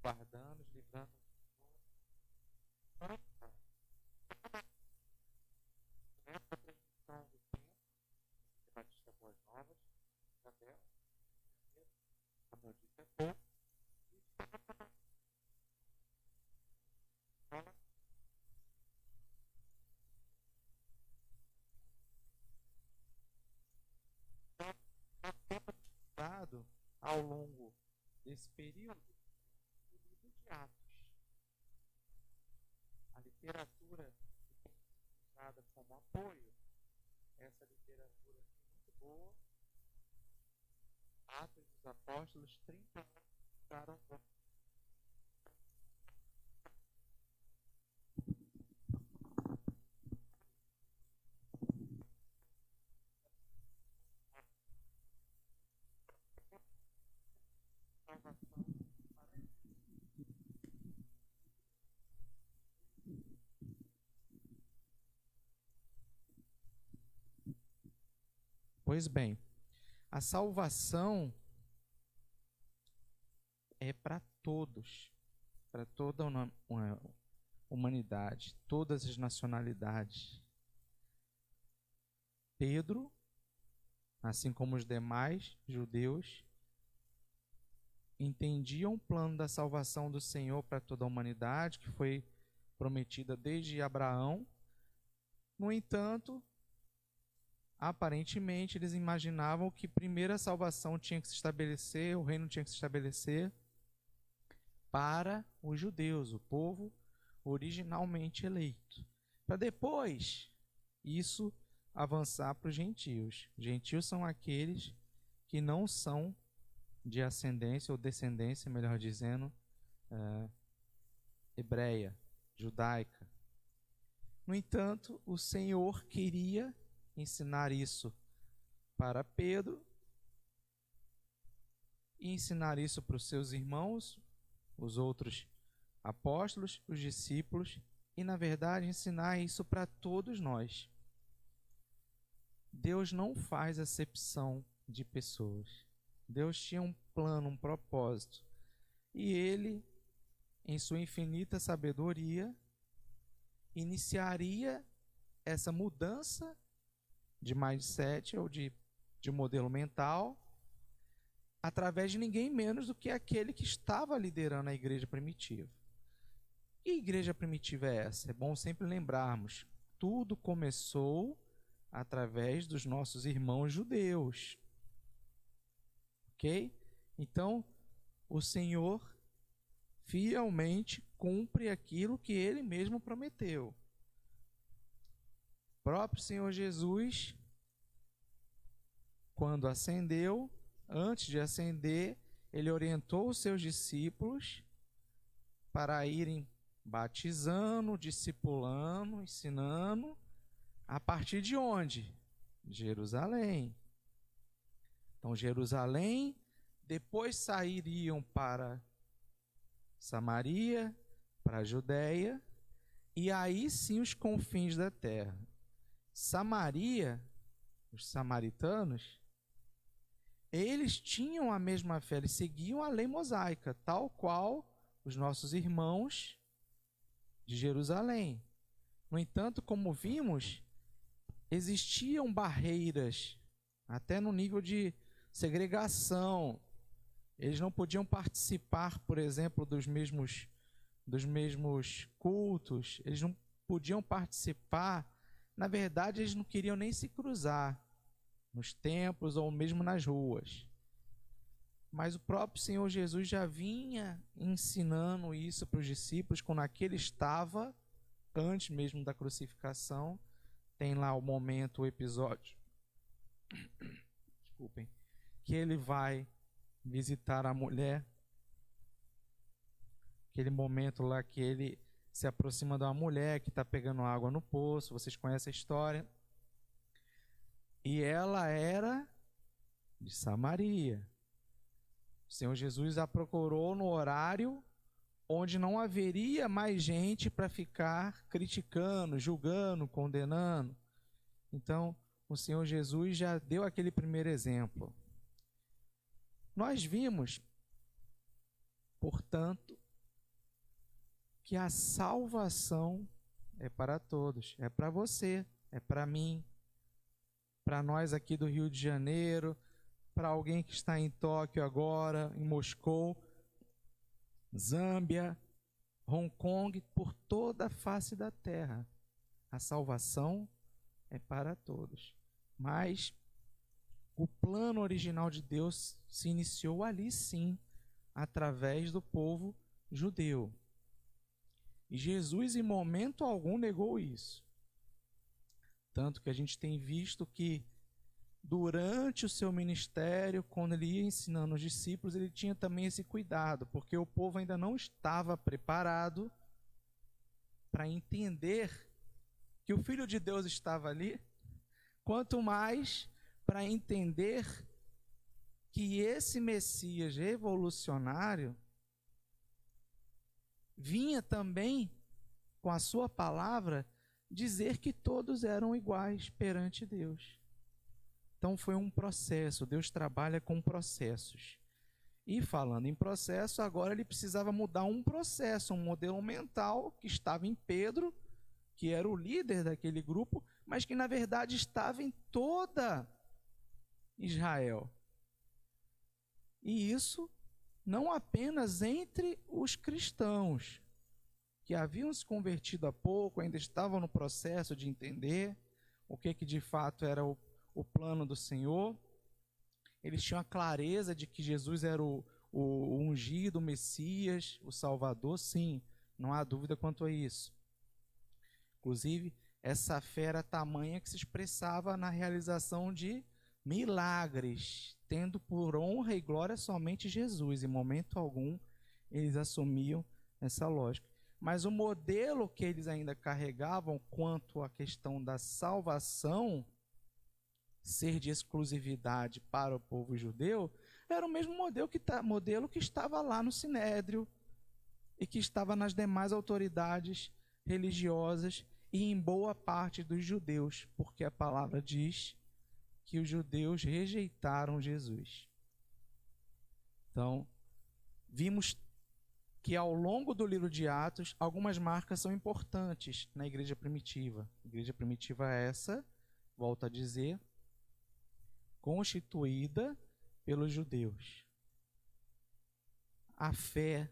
guardando, livrando. Nessa transmissão do tempo, Batista Boas Novas, Isabel, como eu disse há pouco, dado ao longo desse período o livro de Atos. A literatura que tem sido usada como apoio, essa literatura aqui muito boa, Atos dos Apóstolos 30 ficaram. Pois bem, a salvação é para todos, para toda a humanidade, todas as nacionalidades. Pedro, assim como os demais judeus, entendiam o plano da salvação do Senhor para toda a humanidade, que foi prometida desde Abraão. No entanto, aparentemente, eles imaginavam que primeiro a salvação tinha que se estabelecer, o reino tinha que se estabelecer para os judeus, o povo originalmente eleito, para depois isso avançar para os gentios. Gentios são aqueles que não são de ascendência ou descendência, melhor dizendo, hebreia, judaica. No entanto, o Senhor queria ensinar isso para Pedro e ensinar isso para os seus irmãos, os outros apóstolos, os discípulos, e na verdade ensinar isso para todos nós. Deus não faz acepção de pessoas. Deus tinha um plano, um propósito, e Ele, em sua infinita sabedoria, iniciaria essa mudança de mindset ou de modelo mental através de ninguém menos do que aquele que estava liderando a igreja primitiva. Que igreja primitiva é essa? É bom sempre lembrarmos, tudo começou através dos nossos irmãos judeus. Ok? Então, o Senhor fielmente cumpre aquilo que Ele mesmo prometeu. O próprio Senhor Jesus, quando ascendeu, antes de ascender, Ele orientou os seus discípulos para irem batizando, discipulando, ensinando, a partir de onde? Jerusalém. Então, Jerusalém, depois sairiam para Samaria, para a Judéia, e aí sim os confins da terra. Samaria, os samaritanos, eles tinham a mesma fé, eles seguiam a lei mosaica, tal qual os nossos irmãos de Jerusalém. No entanto, como vimos, existiam barreiras, até no nível de segregação. Eles não podiam participar, por exemplo, dos mesmos cultos, eles não podiam participar. Na verdade, eles não queriam nem se cruzar nos templos ou mesmo nas ruas. Mas o próprio Senhor Jesus já vinha ensinando isso para os discípulos quando aquele estava, antes mesmo da crucificação. Tem lá o momento, o episódio, desculpem, que ele vai visitar a mulher. Aquele momento lá que ele se aproxima de uma mulher que está pegando água no poço, vocês conhecem a história. E ela era de Samaria. O Senhor Jesus a procurou no horário onde não haveria mais gente para ficar criticando, julgando, condenando. Então, o Senhor Jesus já deu aquele primeiro exemplo. Nós vimos, portanto, que a salvação é para todos, é para você, é para mim, para nós aqui do Rio de Janeiro, para alguém que está em Tóquio agora, em Moscou, Zâmbia, Hong Kong, por toda a face da terra. A salvação é para todos. Mas o plano original de Deus se iniciou ali sim, através do povo judeu. E Jesus em momento algum negou isso. Tanto que a gente tem visto que durante o seu ministério, quando ele ia ensinando os discípulos, ele tinha também esse cuidado, porque o povo ainda não estava preparado para entender que o Filho de Deus estava ali, quanto mais para entender que esse Messias revolucionário vinha também, com a sua palavra, dizer que todos eram iguais perante Deus. Então foi um processo, Deus trabalha com processos. E falando em processo, agora ele precisava mudar um processo, um modelo mental que estava em Pedro, que era o líder daquele grupo, mas que na verdade estava em toda Israel. E isso não apenas entre os cristãos, que haviam se convertido há pouco, ainda estavam no processo de entender o que de fato era o plano do Senhor. Eles tinham a clareza de que Jesus era o ungido, o Messias, o Salvador, sim, não há dúvida quanto a isso. Inclusive, essa fé era tamanha que se expressava na realização de milagres, tendo por honra e glória somente Jesus. Em momento algum, eles assumiam essa lógica. Mas o modelo que eles ainda carregavam quanto à questão da salvação ser de exclusividade para o povo judeu, era o mesmo modelo que estava lá no Sinédrio e que estava nas demais autoridades religiosas e em boa parte dos judeus, porque a palavra diz que os judeus rejeitaram Jesus. Então, vimos que ao longo do livro de Atos, algumas marcas são importantes na igreja primitiva. A igreja primitiva é essa, volto a dizer, constituída pelos judeus. A fé,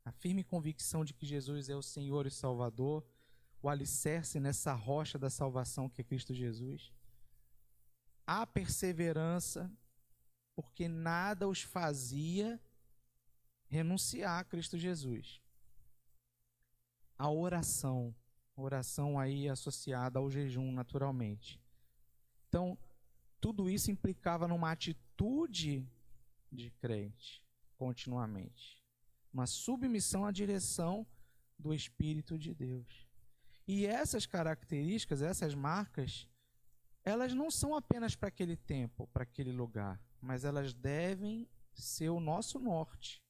a firme convicção de que Jesus é o Senhor e Salvador, o alicerce nessa rocha da salvação que é Cristo Jesus. A perseverança, porque nada os fazia renunciar a Cristo Jesus. A oração aí associada ao jejum naturalmente. Então, tudo isso implicava numa atitude de crente, continuamente. Uma submissão à direção do Espírito de Deus. E essas características, essas marcas, elas não são apenas para aquele tempo, para aquele lugar, mas elas devem ser o nosso norte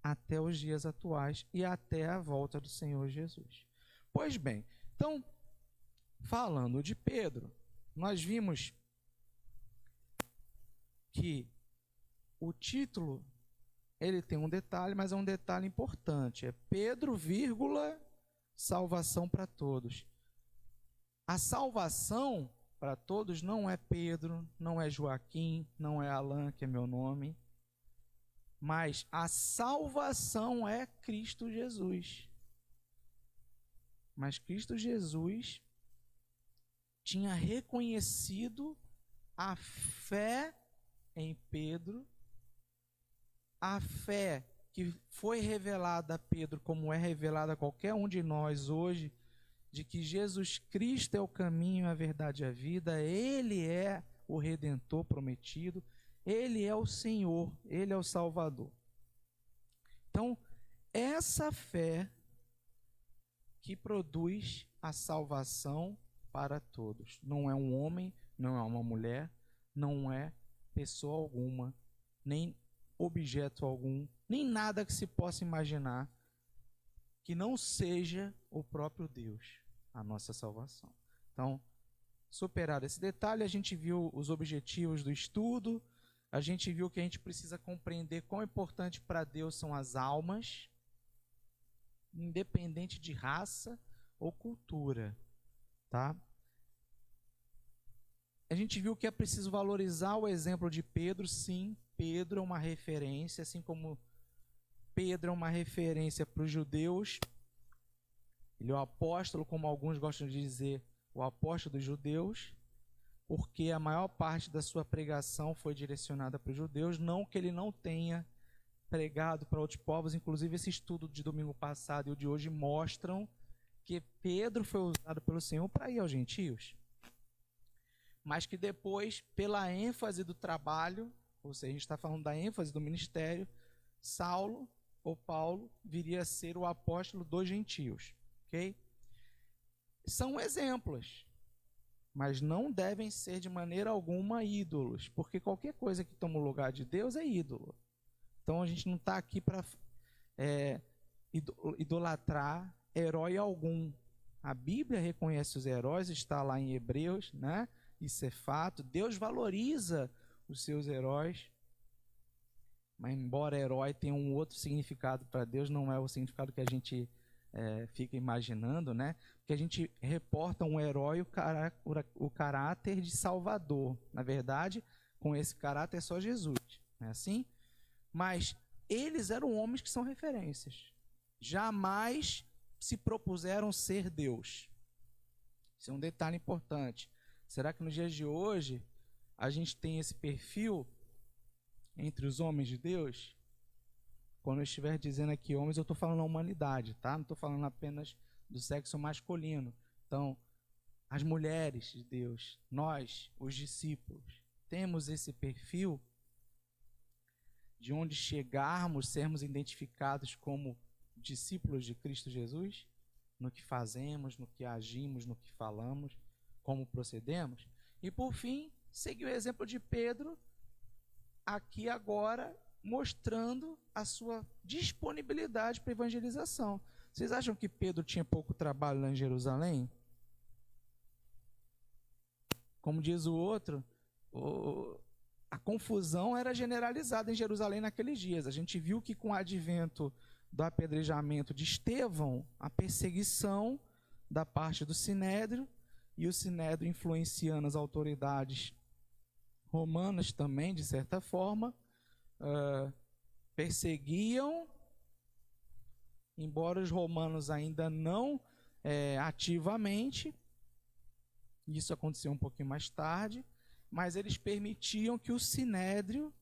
até os dias atuais e até a volta do Senhor Jesus. Pois bem, então, falando de Pedro, nós vimos que o título, ele tem um detalhe, mas é um detalhe importante. É Pedro, salvação para todos. A salvação para todos não é Pedro, não é Joaquim, não é Alan, que é meu nome, mas a salvação é Cristo Jesus. Mas Cristo Jesus tinha reconhecido a fé em Pedro, a fé que foi revelada a Pedro, como é revelada a qualquer um de nós hoje, de que Jesus Cristo é o caminho, a verdade e a vida, Ele é o Redentor prometido, Ele é o Senhor, Ele é o Salvador. Então, essa fé que produz a salvação para todos. Não é um homem, não é uma mulher, não é pessoa alguma, nem objeto algum, nem nada que se possa imaginar que não seja o próprio Deus, a nossa salvação. Então, superado esse detalhe, a gente viu os objetivos do estudo, a gente viu que a gente precisa compreender quão importante para Deus são as almas, independente de raça ou cultura, tá? A gente viu que é preciso valorizar o exemplo de Pedro. Sim, Pedro é uma referência, assim como Pedro é uma referência para os judeus. Ele é o apóstolo, como alguns gostam de dizer, o apóstolo dos judeus, porque a maior parte da sua pregação foi direcionada para os judeus, não que ele não tenha pregado para outros povos. Inclusive, esse estudo de domingo passado e o de hoje mostram que Pedro foi usado pelo Senhor para ir aos gentios, mas que depois, pela ênfase do trabalho, ou seja, a gente está falando da ênfase do ministério, Saulo ou Paulo viria a ser o apóstolo dos gentios, ok? São exemplos, mas não devem ser de maneira alguma ídolos, porque qualquer coisa que toma o lugar de Deus é ídolo. Então a gente não está aqui para idolatrar herói algum. A Bíblia reconhece os heróis, está lá em Hebreus, né? Isso é fato. Deus valoriza os seus heróis, mas embora herói tenha um outro significado para Deus, não é o significado que a gente fica imaginando, né? Porque a gente reporta um herói o caráter de Salvador. Na verdade, com esse caráter é só Jesus, não é assim? Mas eles eram homens que são referências. Jamais se propuseram ser Deus. Isso é um detalhe importante. Será que nos dias de hoje a gente tem esse perfil entre os homens de Deus? Quando eu estiver dizendo aqui homens, eu estou falando a humanidade, tá? Não estou falando apenas do sexo masculino. Então, as mulheres de Deus, nós, os discípulos, temos esse perfil de onde chegarmos, sermos identificados como discípulos de Cristo Jesus, no que fazemos, no que agimos, no que falamos, como procedemos. E por fim, seguir o exemplo de Pedro, aqui agora, mostrando a sua disponibilidade para evangelização. Vocês acham que Pedro tinha pouco trabalho lá em Jerusalém? Como diz o outro, a confusão era generalizada em Jerusalém naqueles dias. A gente viu que com o advento do apedrejamento de Estevão, a perseguição da parte do Sinédrio, e o Sinédrio influenciando as autoridades romanas também, de certa forma, perseguiam, embora os romanos ainda não ativamente, isso aconteceu um pouquinho mais tarde, mas eles permitiam que o Sinédrio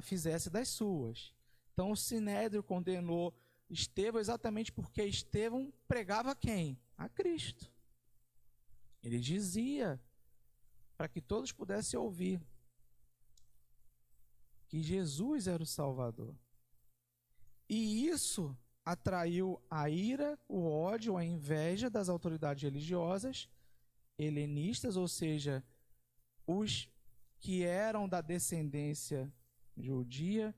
fizesse das suas. Então o Sinédrio condenou Estevão exatamente porque Estevão pregava quem? A Cristo. Ele dizia, para que todos pudessem ouvir, que Jesus era o Salvador. E isso atraiu a ira, o ódio, a inveja das autoridades religiosas helenistas, ou seja, os que eram da descendência judia,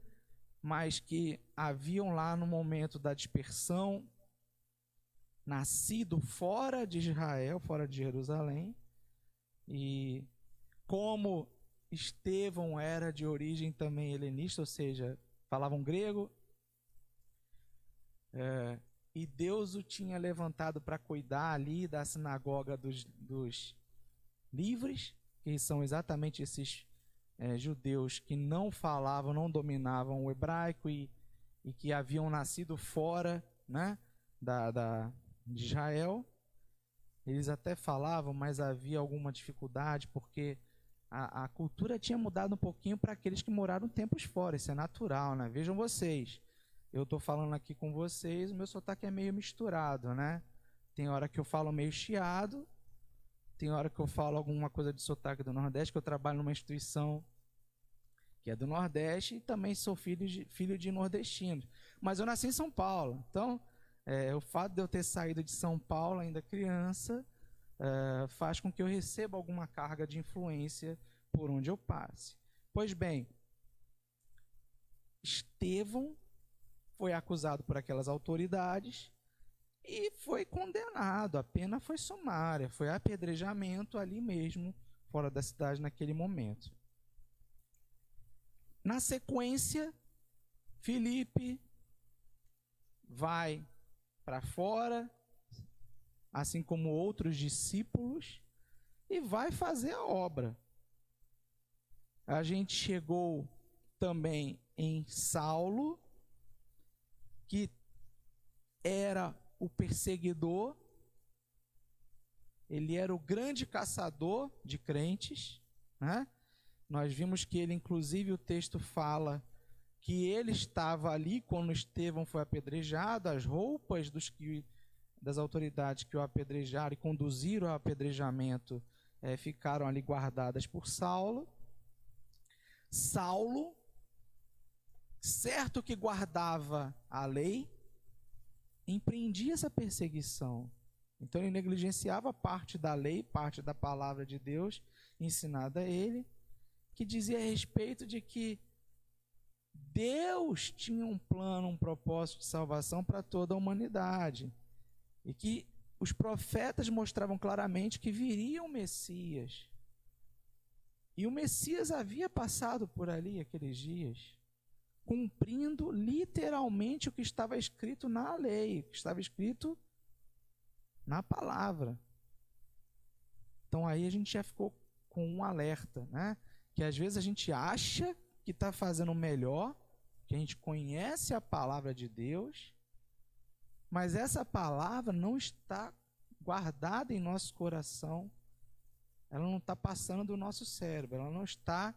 mas que haviam lá no momento da dispersão nascido fora de Israel, fora de Jerusalém, e como Estevão era de origem também helenista, ou seja, falavam grego, e Deus o tinha levantado para cuidar ali da sinagoga dos livres, que são exatamente esses judeus que não falavam, não dominavam o hebraico e que haviam nascido fora, né, de Israel. Eles até falavam, mas havia alguma dificuldade, porque a cultura tinha mudado um pouquinho para aqueles que moraram tempos fora. Isso é natural, né? Vejam vocês, eu estou falando aqui com vocês, o meu sotaque é meio misturado, né? Tem hora que eu falo meio chiado, tem hora que eu falo alguma coisa de sotaque do Nordeste, que eu trabalho numa instituição que é do Nordeste e também sou filho de nordestinos. Mas eu nasci em São Paulo, então o fato de eu ter saído de São Paulo ainda criança faz com que eu receba alguma carga de influência por onde eu passe. Pois bem, Estevão foi acusado por aquelas autoridades e foi condenado. A pena foi sumária, foi apedrejamento ali mesmo, fora da cidade naquele momento. Na sequência, Filipe vai para fora, assim como outros discípulos, e vai fazer a obra. A gente chegou também em Saulo, que era o perseguidor, ele era o grande caçador de crentes, né? Nós vimos que ele, inclusive, o texto fala que ele estava ali quando Estevão foi apedrejado, as roupas das autoridades que o apedrejaram e conduziram ao apedrejamento ficaram ali guardadas por Saulo. Saulo, certo que guardava a lei, empreendia essa perseguição. Então ele negligenciava parte da lei, parte da palavra de Deus ensinada a ele, que dizia a respeito de que Deus tinha um plano, um propósito de salvação para toda a humanidade. E que os profetas mostravam claramente que viria o Messias. E o Messias havia passado por ali aqueles dias, cumprindo literalmente o que estava escrito na lei, o que estava escrito na palavra. Então aí a gente já ficou com um alerta, né? Que às vezes a gente acha que está fazendo o melhor, que a gente conhece a palavra de Deus, mas essa palavra não está guardada em nosso coração, ela não está passando do nosso cérebro, ela não está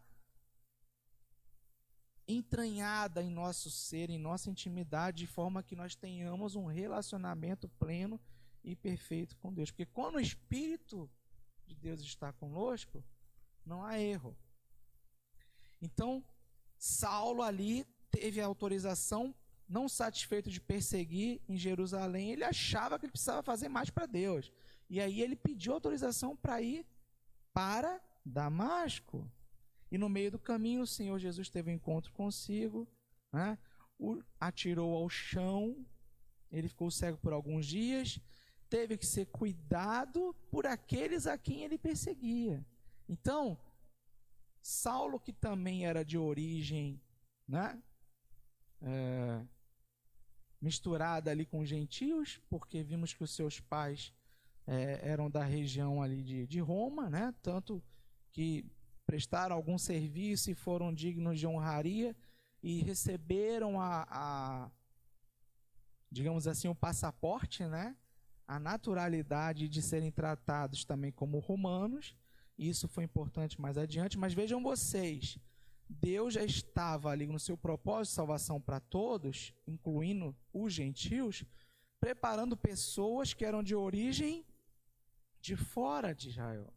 entranhada em nosso ser, em nossa intimidade, de forma que nós tenhamos um relacionamento pleno e perfeito com Deus. Porque quando o Espírito de Deus está conosco, não há erro. Então, Saulo ali teve a autorização, não satisfeito de perseguir em Jerusalém, ele achava que ele precisava fazer mais para Deus. E aí ele pediu autorização para ir para Damasco. E no meio do caminho o Senhor Jesus teve um encontro consigo, né? O atirou ao chão, ele ficou cego por alguns dias, teve que ser cuidado por aqueles a quem ele perseguia. Então, Saulo, que também era de origem, né, misturada ali com gentios, porque vimos que os seus pais eram da região ali de Roma, né, tanto que prestaram algum serviço e foram dignos de honraria e receberam digamos assim, o passaporte, né, a naturalidade de serem tratados também como romanos. Isso foi importante mais adiante, mas vejam vocês, Deus já estava ali no seu propósito de salvação para todos, incluindo os gentios, preparando pessoas que eram de origem de fora de Israel,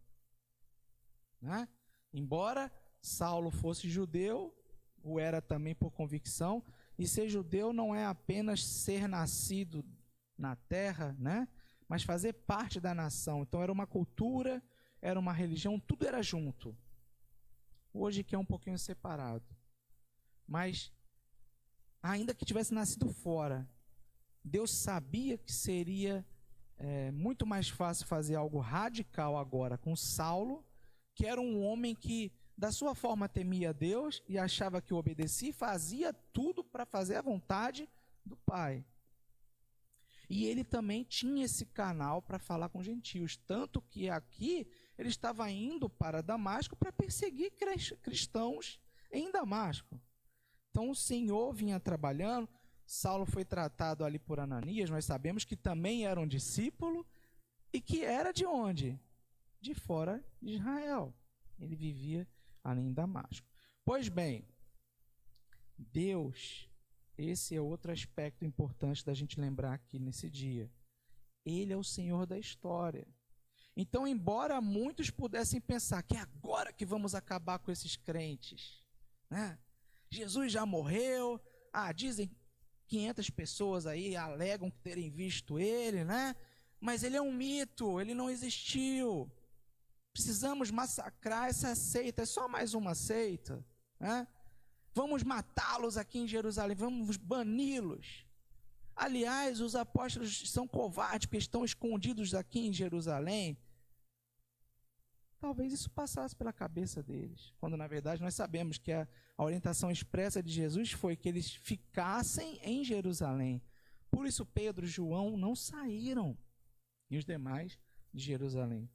né? Embora Saulo fosse judeu, o era também por convicção, e ser judeu não é apenas ser nascido na terra, né? Mas fazer parte da nação. Então era uma cultura, era uma religião, tudo era junto. Hoje que é um pouquinho separado. Mas, ainda que tivesse nascido fora, Deus sabia que seria muito mais fácil fazer algo radical agora com Saulo, que era um homem que, da sua forma, temia Deus e achava que o obedecia e fazia tudo para fazer a vontade do Pai. E ele também tinha esse canal para falar com gentios, tanto que aqui ele estava indo para Damasco para perseguir cristãos em Damasco. Então o Senhor vinha trabalhando. Saulo foi tratado ali por Ananias, nós sabemos que também era um discípulo e que era de onde? De fora de Israel. Ele vivia ali em Damasco. Pois bem, Deus, esse é outro aspecto importante da gente lembrar aqui nesse dia. Ele é o Senhor da história. Então, embora muitos pudessem pensar que é agora que vamos acabar com esses crentes, né? Jesus já morreu, dizem 500 pessoas aí alegam terem visto ele, né? Mas ele é um mito, ele não existiu. Precisamos massacrar essa seita, é só mais uma seita, né? Vamos matá-los aqui em Jerusalém, vamos bani-los. Aliás, os apóstolos são covardes porque estão escondidos aqui em Jerusalém. Talvez isso passasse pela cabeça deles, quando na verdade nós sabemos que a orientação expressa de Jesus foi que eles ficassem em Jerusalém, Por isso Pedro e João não saíram, e os demais de Jerusalém.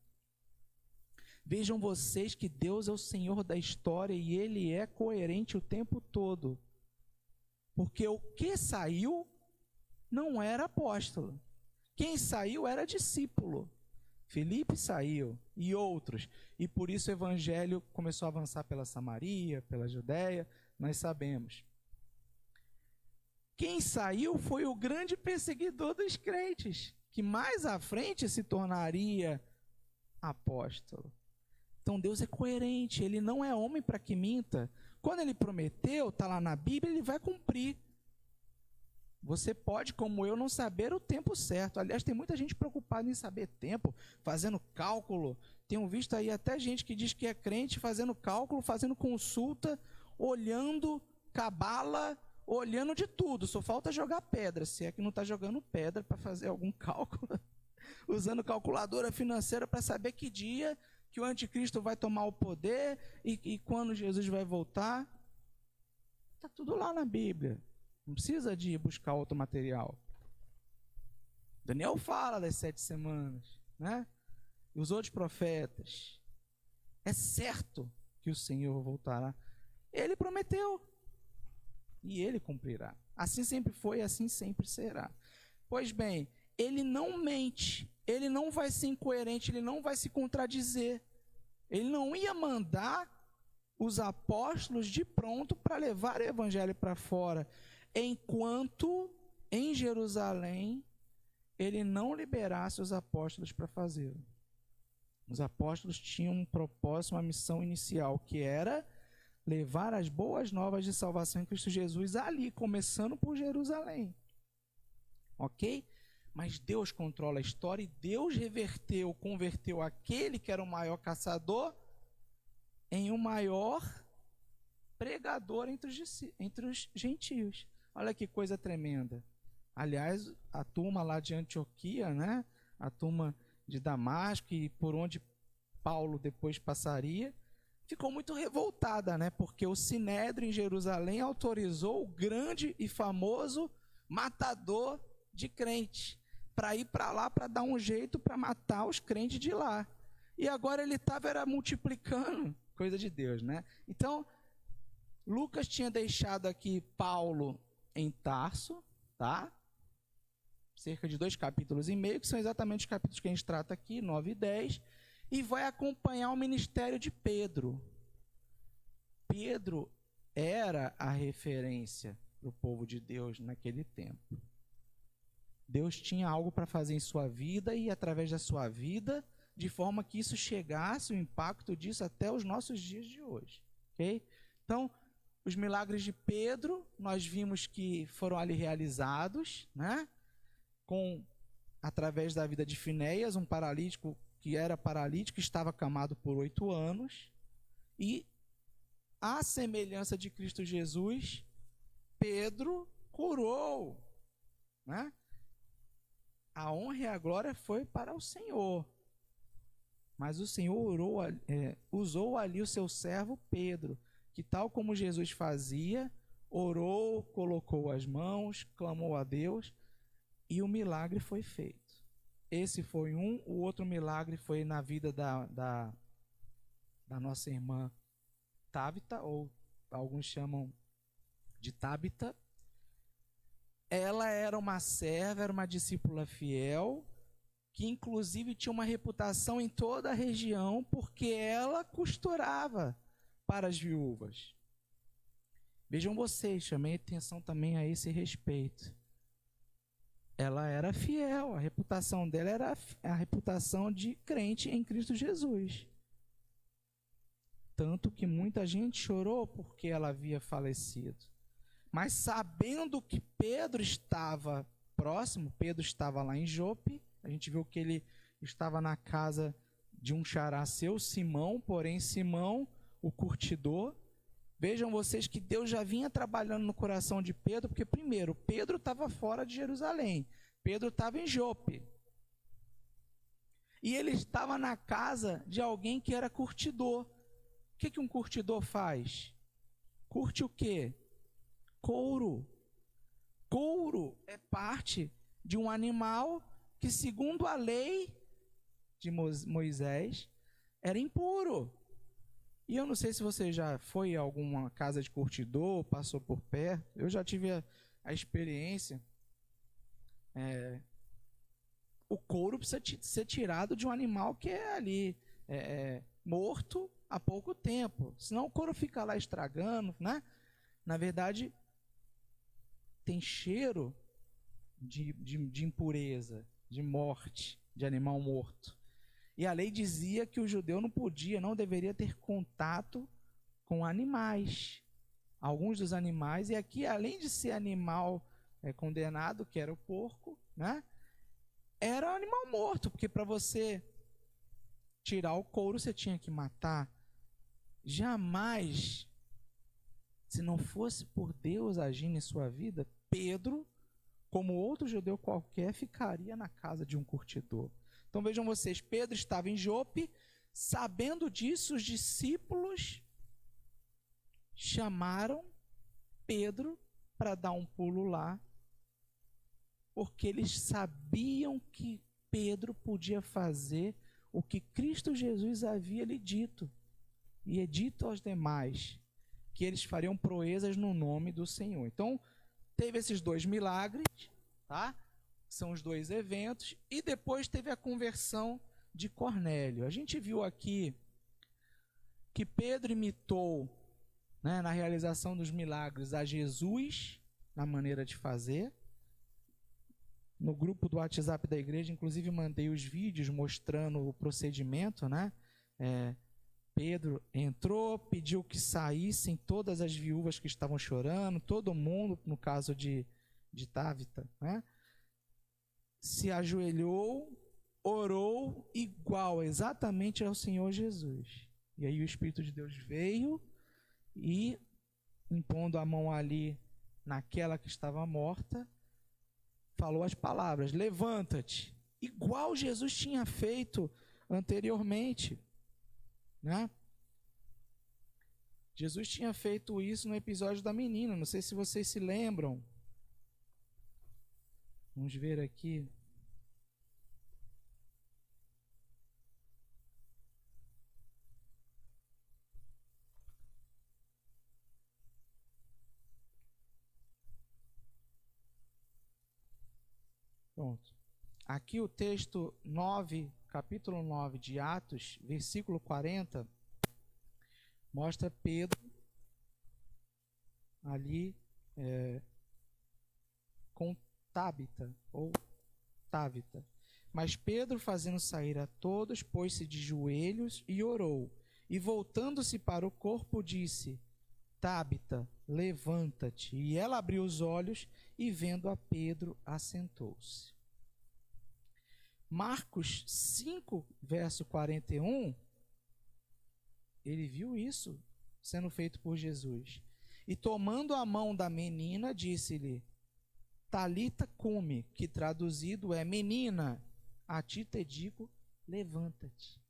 Vejam vocês que Deus é o Senhor da história e Ele é coerente o tempo todo. Porque o que saiu não era apóstolo. Quem saiu era discípulo. Filipe saiu e outros. E por isso o evangelho começou a avançar pela Samaria, pela Judéia, nós sabemos. Quem saiu foi o grande perseguidor dos crentes, que mais à frente se tornaria apóstolo. Então Deus é coerente, Ele não é homem para que minta. Quando Ele prometeu, está lá na Bíblia, Ele vai cumprir. Você pode, como eu, não saber o tempo certo. Aliás, tem muita gente preocupada em saber tempo, fazendo cálculo. Tenho visto aí até gente que diz que é crente fazendo cálculo, fazendo consulta, olhando cabala, olhando de tudo. Só falta jogar pedra, se é que não está jogando pedra para fazer algum cálculo. Usando calculadora financeira para saber que dia que o anticristo vai tomar o poder e quando Jesus vai voltar. Está tudo lá na Bíblia. Não precisa de buscar outro material. Daniel fala das 7 semanas, né? E os outros profetas. É certo que o Senhor voltará. Ele prometeu. E Ele cumprirá. Assim sempre foi, assim sempre será. Pois bem, Ele não mente. Ele não vai ser incoerente, Ele não vai se contradizer. Ele não ia mandar os apóstolos de pronto para levar o evangelho para fora, enquanto em Jerusalém Ele não liberasse os apóstolos para fazê-lo. Os apóstolos tinham um propósito, uma missão inicial, que era levar as boas novas de salvação em Cristo Jesus ali, começando por Jerusalém. Ok? Mas Deus controla a história e Deus converteu aquele que era o maior caçador em o maior pregador entre os gentios. Olha que coisa tremenda. Aliás, a turma lá de Antioquia, né? A turma de Damasco, e por onde Paulo depois passaria, ficou muito revoltada, né? Porque o Sinédrio em Jerusalém autorizou o grande e famoso matador de crentes para ir para lá para dar um jeito para matar os crentes de lá. E agora ele estava multiplicando, coisa de Deus, né? Então, Lucas tinha deixado aqui Paulo em Tarso, tá? Cerca de 2,5 capítulos, que são exatamente os capítulos que a gente trata aqui, 9 e 10, e vai acompanhar o ministério de Pedro. Pedro era a referência para o povo de Deus naquele tempo. Deus tinha algo para fazer em sua vida e através da sua vida, de forma que isso chegasse, o impacto disso até os nossos dias de hoje. Okay? Então, os milagres de Pedro, nós vimos que foram ali realizados, né? Através da vida de Finéias, um paralítico que era paralítico, estava acamado por 8 anos, e à semelhança de Cristo Jesus, Pedro curou, né? A honra e a glória foi para o Senhor. Mas o Senhor usou ali o seu servo Pedro, que tal como Jesus fazia, orou, colocou as mãos, clamou a Deus, e o milagre foi feito. Esse foi o outro milagre foi na vida da nossa irmã Tabita, ou alguns chamam de Tabita. Ela era uma serva, era uma discípula fiel, que inclusive tinha uma reputação em toda a região, porque ela costurava para as viúvas. Vejam vocês, chamei atenção também a esse respeito. Ela era fiel, a reputação dela era a reputação de crente em Cristo Jesus. Tanto que muita gente chorou porque ela havia falecido. Mas sabendo que Pedro estava próximo, Pedro estava lá em Jope, a gente viu que ele estava na casa de um xará seu, Simão, porém Simão, o curtidor. Vejam vocês que Deus já vinha trabalhando no coração de Pedro, porque primeiro, Pedro estava fora de Jerusalém, Pedro estava em Jope. E ele estava na casa de alguém que era curtidor. O que um curtidor faz? Curte o quê? Couro. couro é parte de um animal que, segundo a lei de Moisés, era impuro. E eu não sei se você já foi a alguma casa de curtidor, passou por perto. Eu já tive a experiência. O couro precisa ser tirado de um animal que é ali morto há pouco tempo. Senão o couro fica lá estragando, né? Na verdade, tem cheiro de impureza, de morte, de animal morto. E a lei dizia que o judeu não deveria ter contato com animais. Alguns dos animais, e aqui, além de ser animal condenado, que era o porco, né? Era um animal morto, porque para você tirar o couro, você tinha que matar. Jamais, se não fosse por Deus agindo em sua vida, Pedro, como outro judeu qualquer, ficaria na casa de um curtidor. Então vejam vocês, Pedro estava em Jope, sabendo disso, os discípulos chamaram Pedro para dar um pulo lá, porque eles sabiam que Pedro podia fazer o que Cristo Jesus havia lhe dito, e é dito aos demais, que eles fariam proezas no nome do Senhor. Então, teve esses 2 milagres, tá? São os 2 eventos, e depois teve a conversão de Cornélio. A gente viu aqui que Pedro imitou, né, na realização dos milagres, a Jesus, na maneira de fazer. No grupo do WhatsApp da igreja, inclusive, mandei os vídeos mostrando o procedimento, né? Pedro entrou, pediu que saíssem todas as viúvas que estavam chorando, todo mundo, no caso de Tábita, né? Se ajoelhou, orou igual, exatamente ao Senhor Jesus. E aí o Espírito de Deus veio e, impondo a mão ali naquela que estava morta, falou as palavras: levanta-te, igual Jesus tinha feito anteriormente, né? Jesus tinha feito isso no episódio da menina, não sei se vocês se lembram. Vamos ver aqui. Pronto. Aqui o texto 9, capítulo 9 de Atos, versículo 40, mostra Pedro ali com Tábita, ou Távita. Mas Pedro, fazendo sair a todos, pôs-se de joelhos e orou. E voltando-se para o corpo, disse: Tábita, levanta-te. E ela abriu os olhos e, vendo a Pedro, assentou-se. Marcos 5, verso 41, ele viu isso sendo feito por Jesus. E tomando a mão da menina, disse-lhe: Talita cumi, que traduzido é: menina, a ti te digo, levanta-te.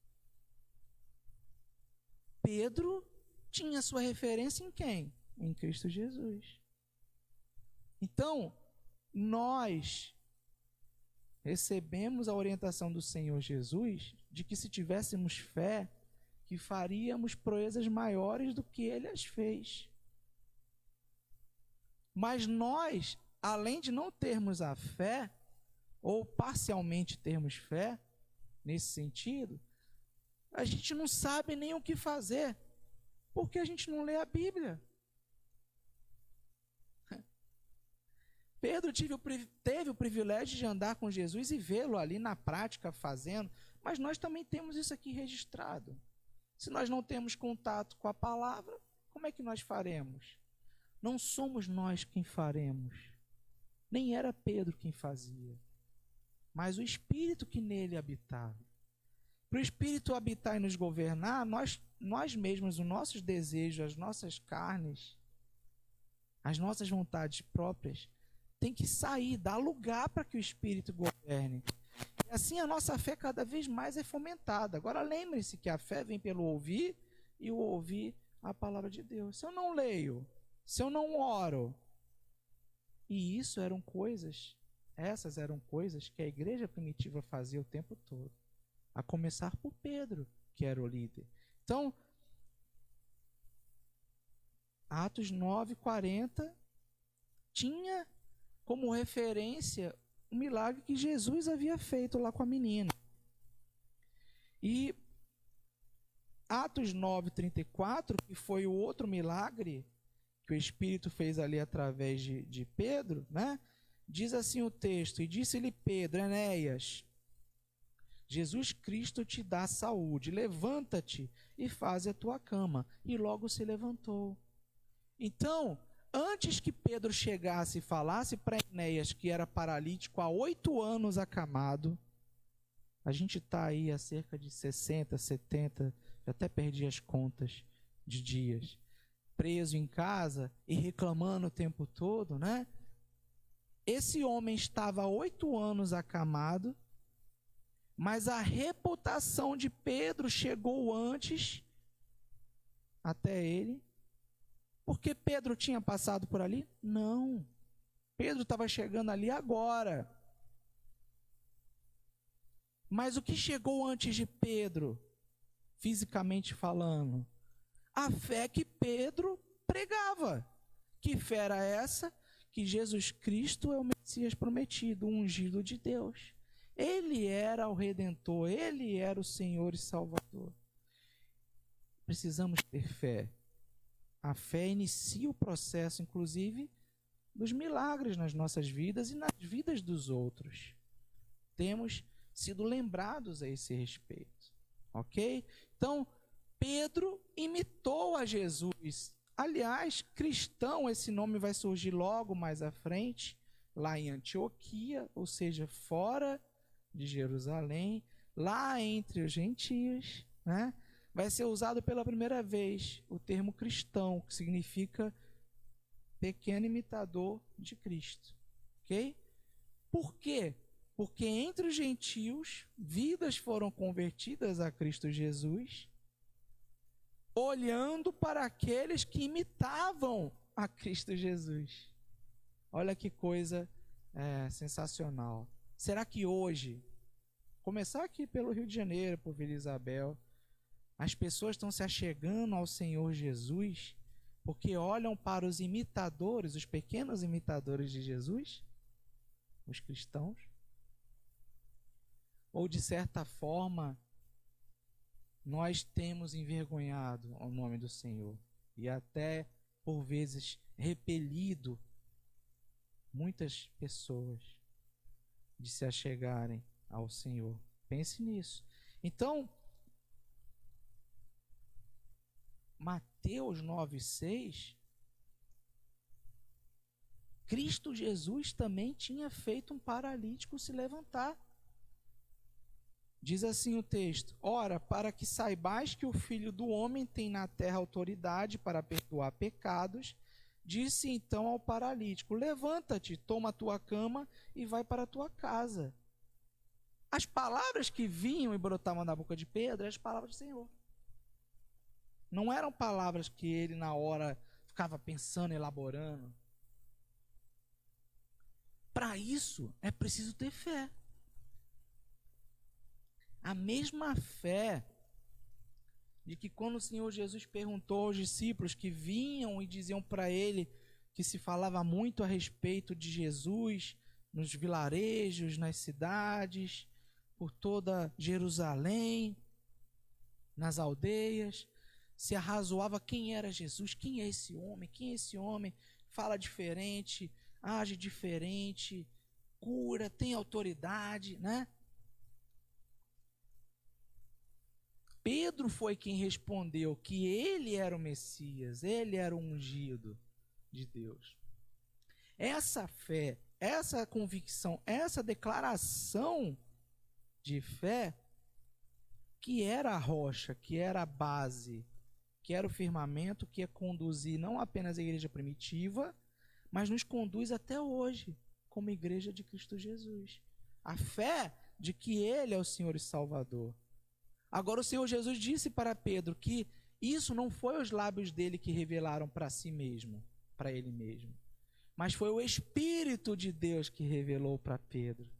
Pedro tinha sua referência em quem? Em Cristo Jesus. Então, nós recebemos a orientação do Senhor Jesus de que, se tivéssemos fé, que faríamos proezas maiores do que ele as fez. Mas nós, além de não termos a fé, ou parcialmente termos fé, nesse sentido, a gente não sabe nem o que fazer, porque a gente não lê a Bíblia. Pedro teve o privilégio de andar com Jesus e vê-lo ali na prática fazendo, mas nós também temos isso aqui registrado. Se nós não temos contato com a palavra, como é que nós faremos? Não somos nós quem faremos, nem era Pedro quem fazia, mas o Espírito que nele habitava. Para o Espírito habitar e nos governar, nós mesmos, os nossos desejos, as nossas carnes, as nossas vontades próprias, tem que sair, dar lugar para que o Espírito governe. E assim a nossa fé cada vez mais é fomentada. Agora lembre-se que a fé vem pelo ouvir, e o ouvir a palavra de Deus. Se eu não leio, se eu não oro, E essas eram coisas que a igreja primitiva fazia o tempo todo. A começar por Pedro, que era o líder. Então, Atos 9:40 tinha como referência o milagre que Jesus havia feito lá com a menina. E Atos 9:34, que foi o outro milagre que o Espírito fez ali através de Pedro, né? Diz assim o texto: e disse-lhe Pedro, Enéias, Jesus Cristo te dá saúde, levanta-te e faze a tua cama. E logo se levantou. Então, antes que Pedro chegasse e falasse para Enéias, que era paralítico há 8 anos acamado, a gente está aí há cerca de 60, 70, já até perdi as contas de dias, preso em casa e reclamando o tempo todo, né? Esse homem estava há 8 anos acamado, mas a reputação de Pedro chegou antes até ele. Porque Pedro tinha passado por ali? Não. Pedro estava chegando ali agora. Mas o que chegou antes de Pedro, fisicamente falando? A fé que Pedro pregava. Que fé era essa? Que Jesus Cristo é o Messias prometido, o ungido de Deus. Ele era o Redentor, ele era o Senhor e Salvador. Precisamos ter fé. A fé inicia o processo, inclusive, dos milagres nas nossas vidas e nas vidas dos outros. Temos sido lembrados a esse respeito. Ok? Então, Pedro imitou a Jesus. Aliás, cristão, esse nome vai surgir logo mais à frente, lá em Antioquia, ou seja, fora de Jerusalém, lá entre os gentios, né? Vai ser usado pela primeira vez o termo cristão, que significa pequeno imitador de Cristo. Ok? Por quê? Porque entre os gentios, vidas foram convertidas a Cristo Jesus, olhando para aqueles que imitavam a Cristo Jesus. Olha que coisa sensacional. Será que hoje, começar aqui pelo Rio de Janeiro, por Vila Isabel, as pessoas estão se achegando ao Senhor Jesus porque olham para os imitadores, os pequenos imitadores de Jesus, os cristãos? Ou, de certa forma, nós temos envergonhado o nome do Senhor e até, por vezes, repelido muitas pessoas de se achegarem ao Senhor? Pense nisso. Então, Mateus 9:6, Cristo Jesus também tinha feito um paralítico se levantar. Diz assim o texto: ora, para que saibais que o Filho do Homem tem na terra autoridade para perdoar pecados, disse então ao paralítico: levanta-te, toma a tua cama e vai para a tua casa. As palavras que vinham e brotavam da boca de Pedro eram as palavras do Senhor. Não eram palavras que ele na hora ficava pensando, elaborando. Para isso é preciso ter fé. A mesma fé de que quando o Senhor Jesus perguntou aos discípulos que vinham e diziam para ele que se falava muito a respeito de Jesus nos vilarejos, nas cidades, por toda Jerusalém, nas aldeias, se arrazoava quem era Jesus, quem é esse homem, quem é esse homem, fala diferente, age diferente, cura, tem autoridade, né? Pedro foi quem respondeu que ele era o Messias, ele era o ungido de Deus. Essa fé, essa convicção, essa declaração de fé, que era a rocha, que era a base, que era o firmamento que ia conduzir não apenas a igreja primitiva, mas nos conduz até hoje, como igreja de Cristo Jesus. A fé de que ele é o Senhor e Salvador. Agora o Senhor Jesus disse para Pedro que isso não foi os lábios dele que revelaram para si mesmo, para ele mesmo. mas foi o Espírito de Deus que revelou para Pedro.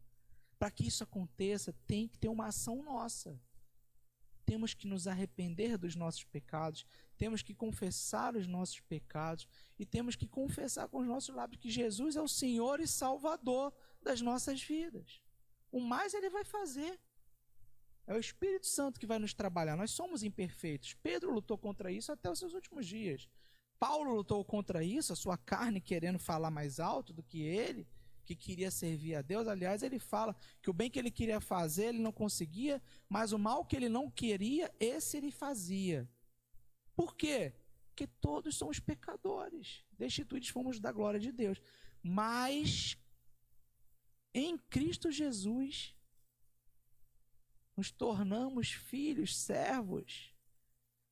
Para que isso aconteça, tem que ter uma ação nossa. Temos que nos arrepender dos nossos pecados, temos que confessar os nossos pecados e temos que confessar com os nossos lábios que Jesus é o Senhor e Salvador das nossas vidas. O mais Ele vai fazer. É o Espírito Santo que vai nos trabalhar. Nós somos imperfeitos. Pedro lutou contra isso até os seus últimos dias. Paulo lutou contra isso, a sua carne querendo falar mais alto do que ele, que queria servir a Deus. Aliás, ele fala que o bem que ele queria fazer, ele não conseguia, mas o mal que ele não queria, esse ele fazia. Por quê? Porque todos somos pecadores. Destituídos fomos da glória de Deus. Mas em Cristo Jesus nos tornamos filhos, servos.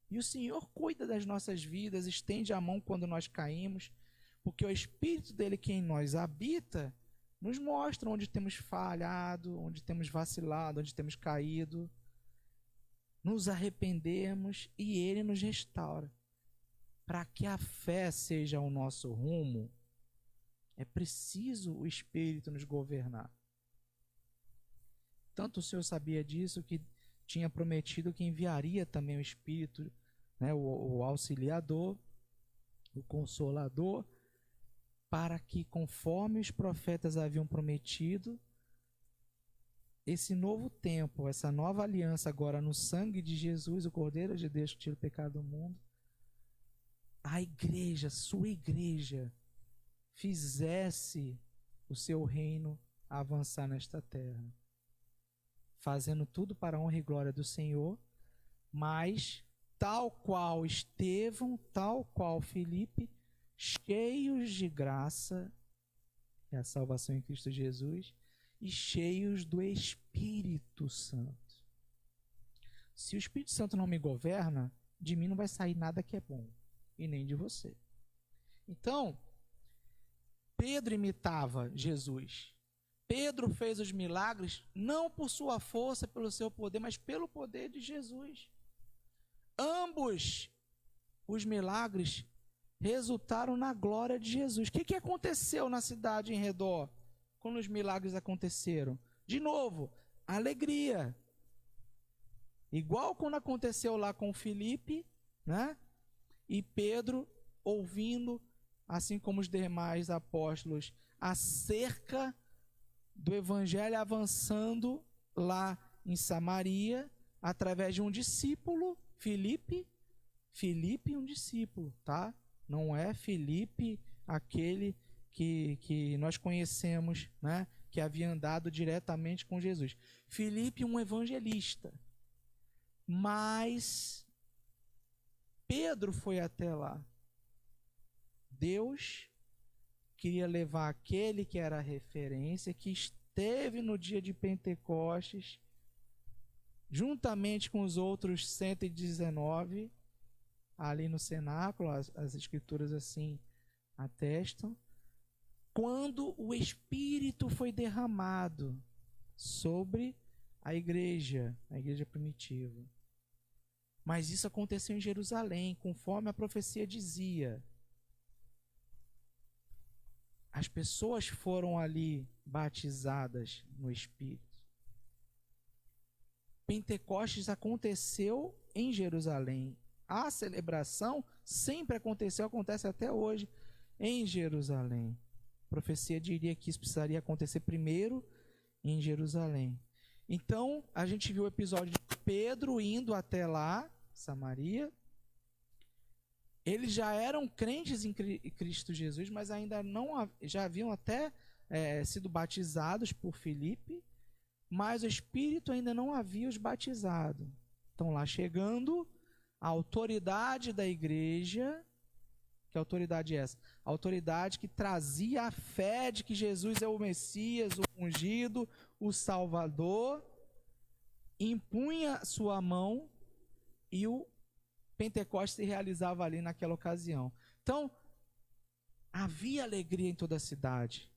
E o Senhor cuida das nossas vidas, estende a mão quando nós caímos, porque o Espírito dele que em nós habita, nos mostra onde temos falhado, onde temos vacilado, onde temos caído. Nos arrependemos e ele nos restaura. Para que a fé seja o nosso rumo, é preciso o Espírito nos governar. Tanto o Senhor sabia disso que tinha prometido que enviaria também o Espírito, né, o auxiliador, o consolador, para que, conforme os profetas haviam prometido, esse novo tempo, essa nova aliança agora no sangue de Jesus, o Cordeiro de Deus que tira o pecado do mundo, a igreja, sua igreja, fizesse o seu reino avançar nesta terra, fazendo tudo para a honra e glória do Senhor, mas tal qual Estevão, tal qual Filipe, cheios de graça, é a salvação em Cristo Jesus, e cheios do Espírito Santo. Se o Espírito Santo não me governa, de mim não vai sair nada que é bom, e nem de você. Então, Pedro imitava Jesus. Pedro fez os milagres não por sua força, pelo seu poder, mas pelo poder de Jesus. Ambos os milagres resultaram na glória de Jesus. O que aconteceu na cidade em redor quando os milagres aconteceram? De novo, alegria. Igual quando aconteceu lá com Filipe, né? E Pedro ouvindo, assim como os demais apóstolos, acerca do evangelho avançando lá em Samaria, através de um discípulo, Filipe, um discípulo, tá? Não é Filipe aquele que nós conhecemos, né? Que havia andado diretamente com Jesus. Filipe, um evangelista. Mas Pedro foi até lá. Deus queria levar aquele que era a referência, que esteve no dia de Pentecostes, juntamente com os outros 119, ali no cenáculo, as escrituras assim atestam, quando o Espírito foi derramado sobre a igreja primitiva. Mas isso aconteceu em Jerusalém, conforme a profecia dizia. As pessoas foram ali batizadas no Espírito. Pentecostes aconteceu em Jerusalém. A celebração sempre aconteceu, acontece até hoje em Jerusalém. A profecia diria que isso precisaria acontecer primeiro em Jerusalém. Então, a gente viu o episódio de Pedro indo até lá, Samaria. Eles já eram crentes em Cristo Jesus, mas ainda não já haviam até sido batizados por Filipe, mas o Espírito ainda não havia os batizado. Então lá chegando, a autoridade da igreja, que autoridade é essa? A autoridade que trazia a fé de que Jesus é o Messias, o ungido, o Salvador, impunha sua mão e o Pentecostes se realizava ali naquela ocasião. Então, havia alegria em toda a cidade.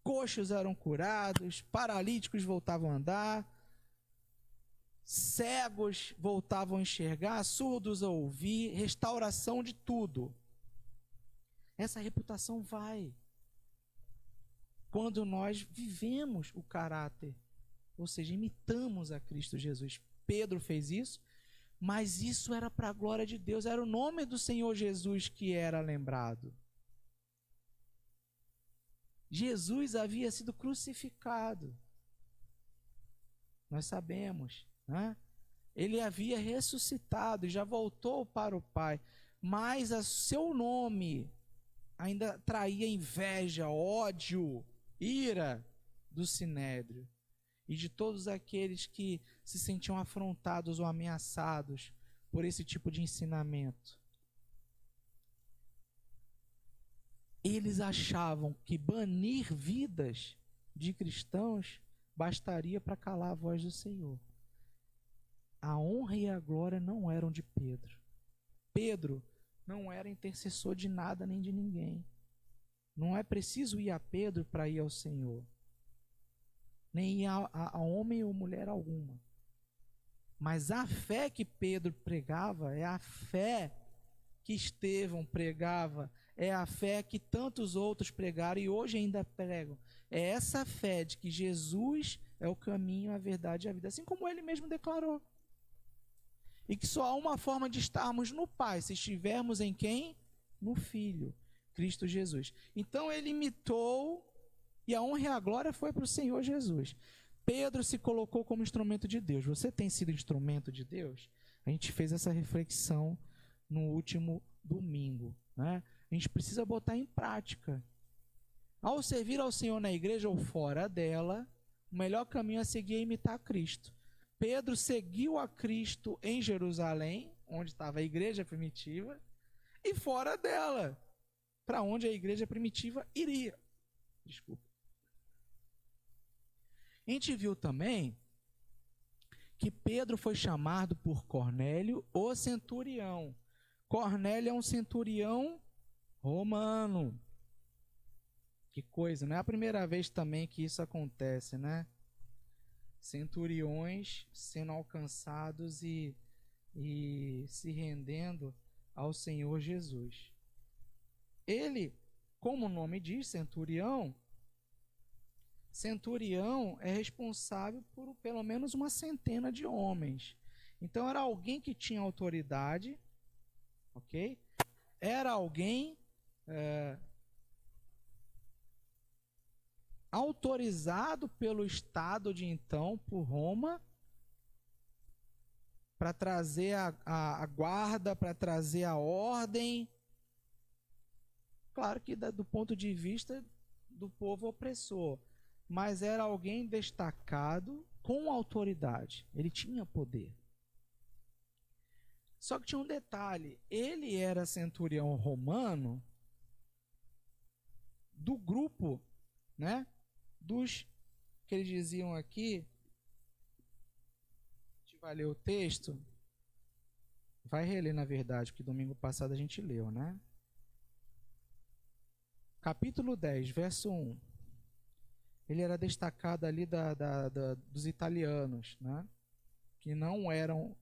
Coxos eram curados, paralíticos voltavam a andar, cegos voltavam a enxergar, surdos a ouvir, restauração de tudo. Essa reputação vai. quando nós vivemos o caráter, ou seja, imitamos a Cristo Jesus. Pedro fez isso, mas isso era para a glória de Deus, era o nome do Senhor Jesus que era lembrado. Jesus havia sido crucificado, nós sabemos, né? Ele havia ressuscitado e já voltou para o Pai, mas o seu nome ainda traía inveja, ódio, ira do Sinédrio e de todos aqueles que se sentiam afrontados ou ameaçados por esse tipo de ensinamento. Eles achavam que banir vidas de cristãos bastaria para calar a voz do Senhor. A honra e a glória não eram de Pedro. Pedro não era intercessor de nada nem de ninguém. Não é preciso ir a Pedro para ir ao Senhor, nem ir a homem ou mulher alguma. Mas a fé que Pedro pregava é a fé que Estevão pregava, é a fé que tantos outros pregaram e hoje ainda pregam. É essa fé de que Jesus é o caminho, a verdade e a vida, assim como ele mesmo declarou. E que só há uma forma de estarmos no Pai, se estivermos em quem? No Filho, Cristo Jesus. Então ele imitou e a honra e a glória foi para o Senhor Jesus. Pedro se colocou como instrumento de Deus. Você tem sido instrumento de Deus? A gente fez essa reflexão no último domingo, né? A gente precisa botar em prática. Ao servir ao Senhor na igreja ou fora dela, o melhor caminho a seguir é imitar Cristo. Pedro seguiu a Cristo em Jerusalém, onde estava a igreja primitiva, e fora dela, para onde a igreja primitiva iria. Desculpa. A gente viu também que Pedro foi chamado por Cornélio, o centurião. Cornélio é um centurião romano. Que coisa, não é a primeira vez também que isso acontece, né? Centuriões sendo alcançados e se rendendo ao Senhor Jesus. Ele, como o nome diz, centurião é responsável por pelo menos uma centena de homens. Então era alguém que tinha autoridade, ok? Era alguém autorizado pelo Estado de então, por Roma, para trazer a guarda, para trazer a ordem. Claro que do ponto de vista do povo opressor, mas era alguém destacado com autoridade. Ele tinha poder. Só que tinha um detalhe, ele era centurião romano do grupo, né, dos que eles diziam aqui. A gente vai ler o texto, vai reler na verdade, porque domingo passado a gente leu, né? Capítulo 10, verso 1. Ele era destacado ali dos italianos, né? Que não eram,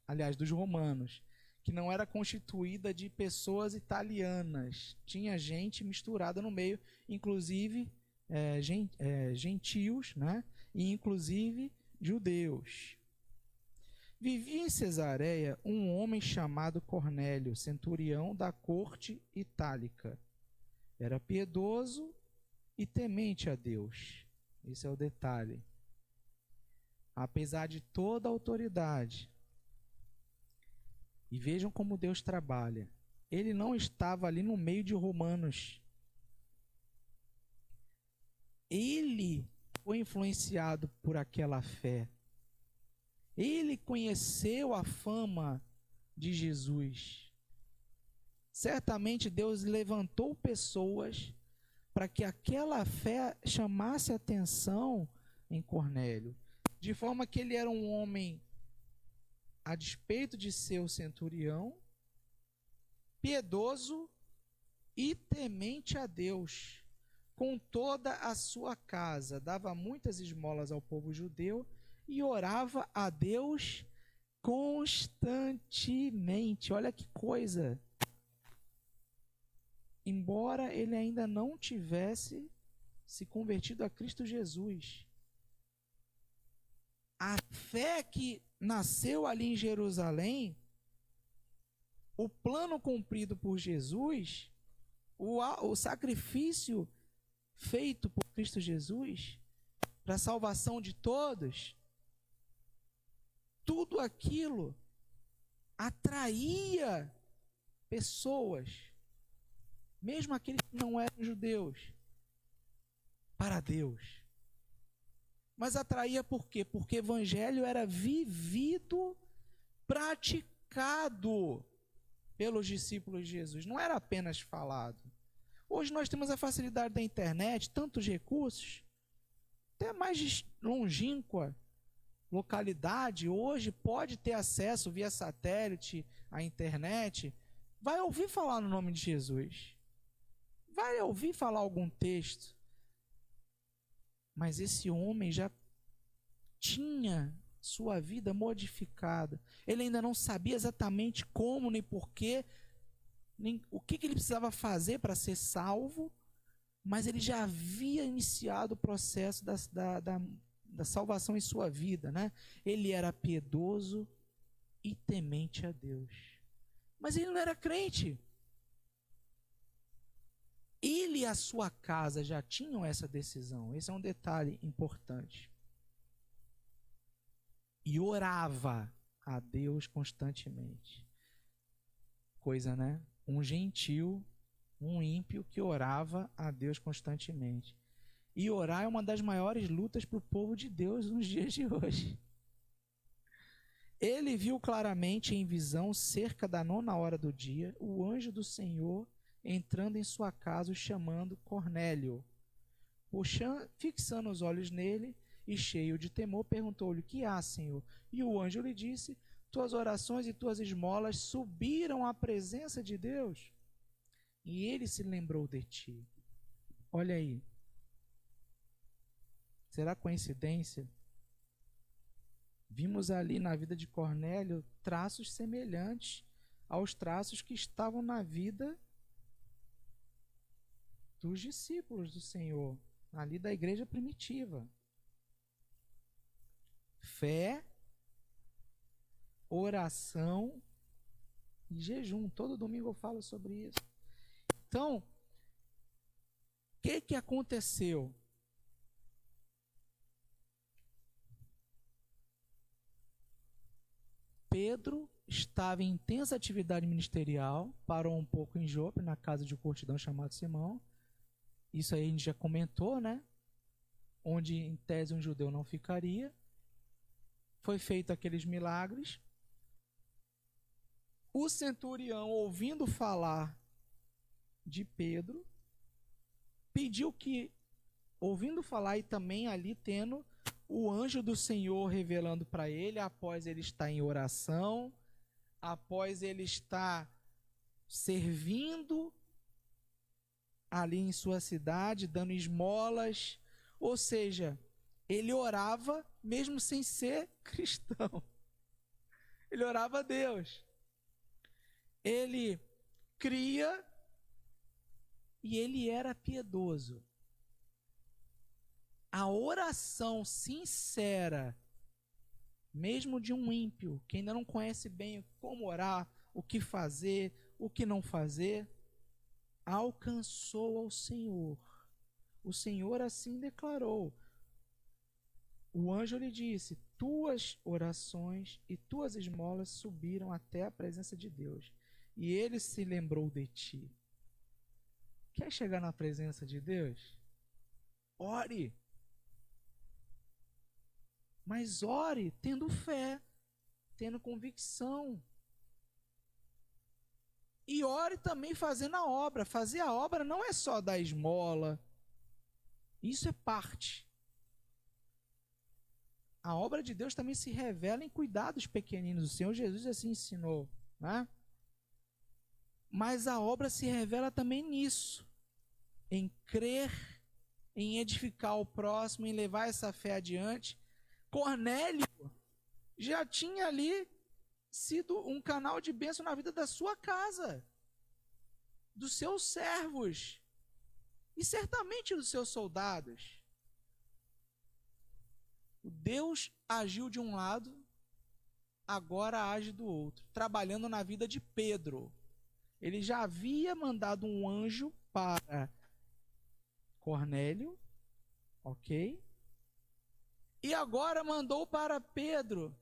aliás, dos romanos, que não era constituída de pessoas italianas. Tinha gente misturada no meio, inclusive gentios, né? E inclusive judeus. Vivia em Cesareia um homem chamado Cornélio, centurião da corte itálica. Era piedoso e temente a Deus. Esse é o detalhe. Apesar de toda a autoridade, e vejam como Deus trabalha, ele não estava ali no meio de romanos. Ele foi influenciado por aquela fé. Ele conheceu a fama de Jesus. Certamente Deus levantou pessoas para que aquela fé chamasse atenção em Cornélio. De forma que ele era um homem, a despeito de ser o centurião, piedoso e temente a Deus. Com toda a sua casa, dava muitas esmolas ao povo judeu e orava a Deus constantemente. Olha que coisa! Embora ele ainda não tivesse se convertido a Cristo Jesus. A fé que nasceu ali em Jerusalém, o plano cumprido por Jesus, o sacrifício feito por Cristo Jesus para a salvação de todos, tudo aquilo atraía pessoas, mesmo aqueles que não eram judeus, para Deus. Mas atraía por quê? Porque o evangelho era vivido, praticado pelos discípulos de Jesus, não era apenas falado. Hoje nós temos a facilidade da internet, tantos recursos, até mais longínqua localidade, hoje pode ter acesso via satélite à internet, vai ouvir falar no nome de Jesus, vai ouvir falar algum texto. Mas esse homem já tinha sua vida modificada. Ele ainda não sabia exatamente como, nem porquê, nem o que ele precisava fazer para ser salvo, mas ele já havia iniciado o processo da salvação em sua vida, né? Ele era piedoso e temente a Deus. Mas ele não era crente. Ele e a sua casa já tinham essa decisão. Esse é um detalhe importante. E orava a Deus constantemente. Coisa, né? Um gentil, um ímpio que orava a Deus constantemente. E orar é uma das maiores lutas para o povo de Deus nos dias de hoje. Ele viu claramente em visão, cerca da 9ª do dia, o anjo do Senhor entrando em sua casa, o chamando Cornélio. Fixando os olhos nele e cheio de temor, perguntou-lhe: "O que há, Senhor?" E o anjo lhe disse: "Tuas orações e tuas esmolas subiram à presença de Deus, e ele se lembrou de ti." Olha aí. Será coincidência? Vimos ali na vida de Cornélio traços semelhantes aos traços que estavam na vida dos discípulos do Senhor, ali da igreja primitiva. Fé, oração e jejum. Todo domingo eu falo sobre isso. Então, o que aconteceu? Pedro estava em intensa atividade ministerial, parou um pouco em Jope, na casa de um curtidão chamado Simão. Isso aí a gente já comentou, né? Onde em tese um judeu não ficaria. Foi feito aqueles milagres. O centurião, ouvindo falar de Pedro, pediu que, ouvindo falar e também ali tendo o anjo do Senhor revelando para ele, após ele estar em oração, após ele estar servindo ali em sua cidade, dando esmolas, ou seja, ele orava mesmo sem ser cristão. Ele orava a Deus. Ele cria e ele era piedoso. A oração sincera, mesmo de um ímpio, que ainda não conhece bem como orar, o que fazer, o que não fazer, alcançou ao Senhor. O Senhor assim declarou. O anjo lhe disse: "Tuas orações e tuas esmolas subiram até a presença de Deus, e ele se lembrou de ti." Quer chegar na presença de Deus? Ore. Mas ore tendo fé, tendo convicção. E ore também fazendo a obra. Fazer a obra não é só dar esmola. Isso é parte. A obra de Deus também se revela em cuidar dos pequeninos. O Senhor Jesus assim ensinou, né? Mas a obra se revela também nisso. Em crer, em edificar o próximo, em levar essa fé adiante. Cornélio já tinha ali sido um canal de bênção na vida da sua casa, dos seus servos. e certamente dos seus soldados. O Deus agiu de um lado, agora age do outro, trabalhando na vida de Pedro. Ele já havia mandado um anjo para Cornélio, ok? E agora mandou para Pedro.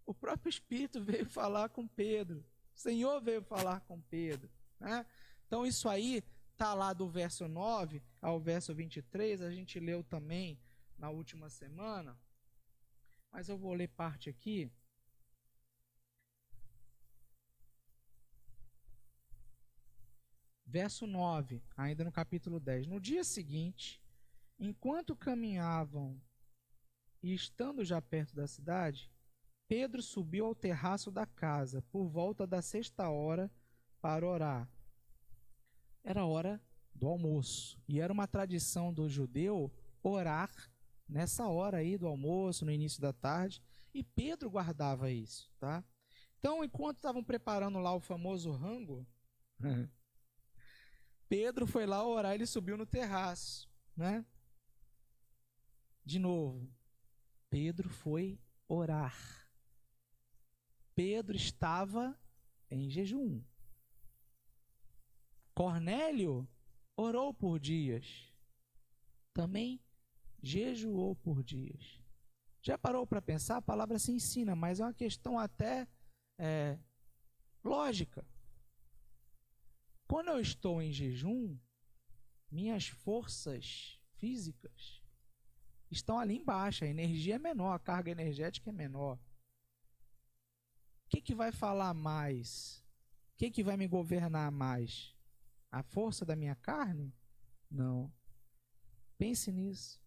O próprio Espírito veio falar com Pedro. O Senhor veio falar com Pedro, né? Então isso aí está lá do verso 9 ao verso 23, a gente leu também na última semana, mas eu vou ler parte aqui. Verso 9, ainda no capítulo 10. No dia seguinte, enquanto caminhavam e estando já perto da cidade, Pedro subiu ao terraço da casa por volta da 6ª para orar. Era a hora do almoço. E era uma tradição do judeu orar nessa hora aí do almoço, no início da tarde. E Pedro guardava isso, tá? Então, enquanto estavam preparando lá o famoso rango, Pedro foi lá orar, ele subiu no terraço, né? De novo, Pedro foi orar. Pedro estava em jejum. Cornélio orou por dias. Também jejuou por dias. Já parou para pensar? A palavra se ensina, mas é uma questão até lógica. Quando eu estou em jejum, minhas forças físicas estão ali embaixo, a energia é menor, a carga energética é menor. O que vai falar mais? O que vai me governar mais? A força da minha carne? Não. Pense nisso.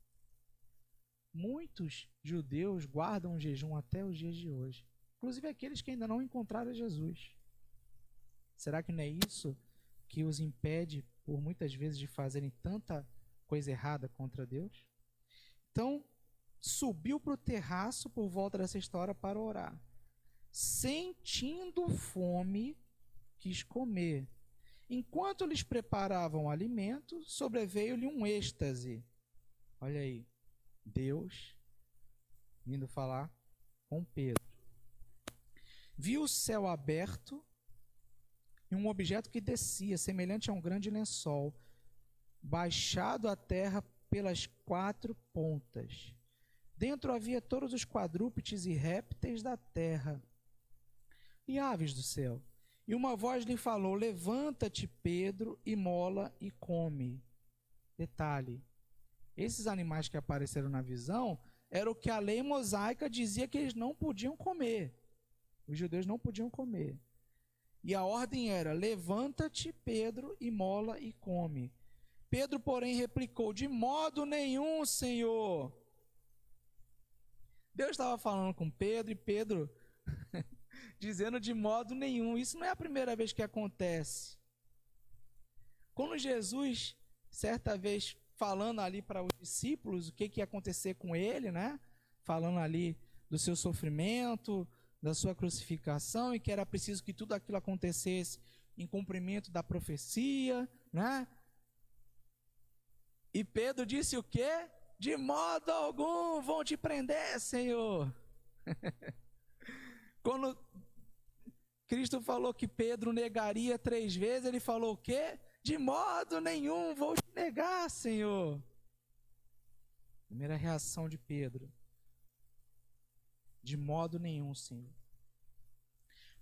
Muitos judeus guardam o jejum até os dias de hoje. Inclusive aqueles que ainda não encontraram Jesus. Será que não é isso que os impede, por muitas vezes, de fazerem tanta coisa errada contra Deus? Então, subiu para o terraço por volta da 6ª para orar. Sentindo fome, quis comer. Enquanto lhes preparavam o alimento, sobreveio-lhe um êxtase. Olha aí, Deus vindo falar com Pedro. Viu o céu aberto e um objeto que descia, semelhante a um grande lençol, baixado à terra pelas 4 pontas. Dentro havia todos os quadrúpedes e répteis da terra e aves do céu. E uma voz lhe falou: levanta-te, Pedro, e mola e come. Detalhe, esses animais que apareceram na visão eram o que a lei mosaica dizia que eles não podiam comer. Os judeus não podiam comer. E a ordem era: levanta-te, Pedro, e mola e come. Pedro, porém, replicou: de modo nenhum, Senhor. Deus estava falando com Pedro e Pedro dizendo de modo nenhum. Isso não é a primeira vez que acontece. Quando Jesus, certa vez, falando ali para os discípulos o que ia acontecer com ele, né? Falando ali do seu sofrimento, da sua crucificação, e que era preciso que tudo aquilo acontecesse em cumprimento da profecia, né? E Pedro disse o quê? De modo algum vão te prender, Senhor. Quando Cristo falou que Pedro negaria 3 vezes, ele falou o quê? De modo nenhum vou te negar, Senhor. Primeira reação de Pedro: de modo nenhum, Senhor.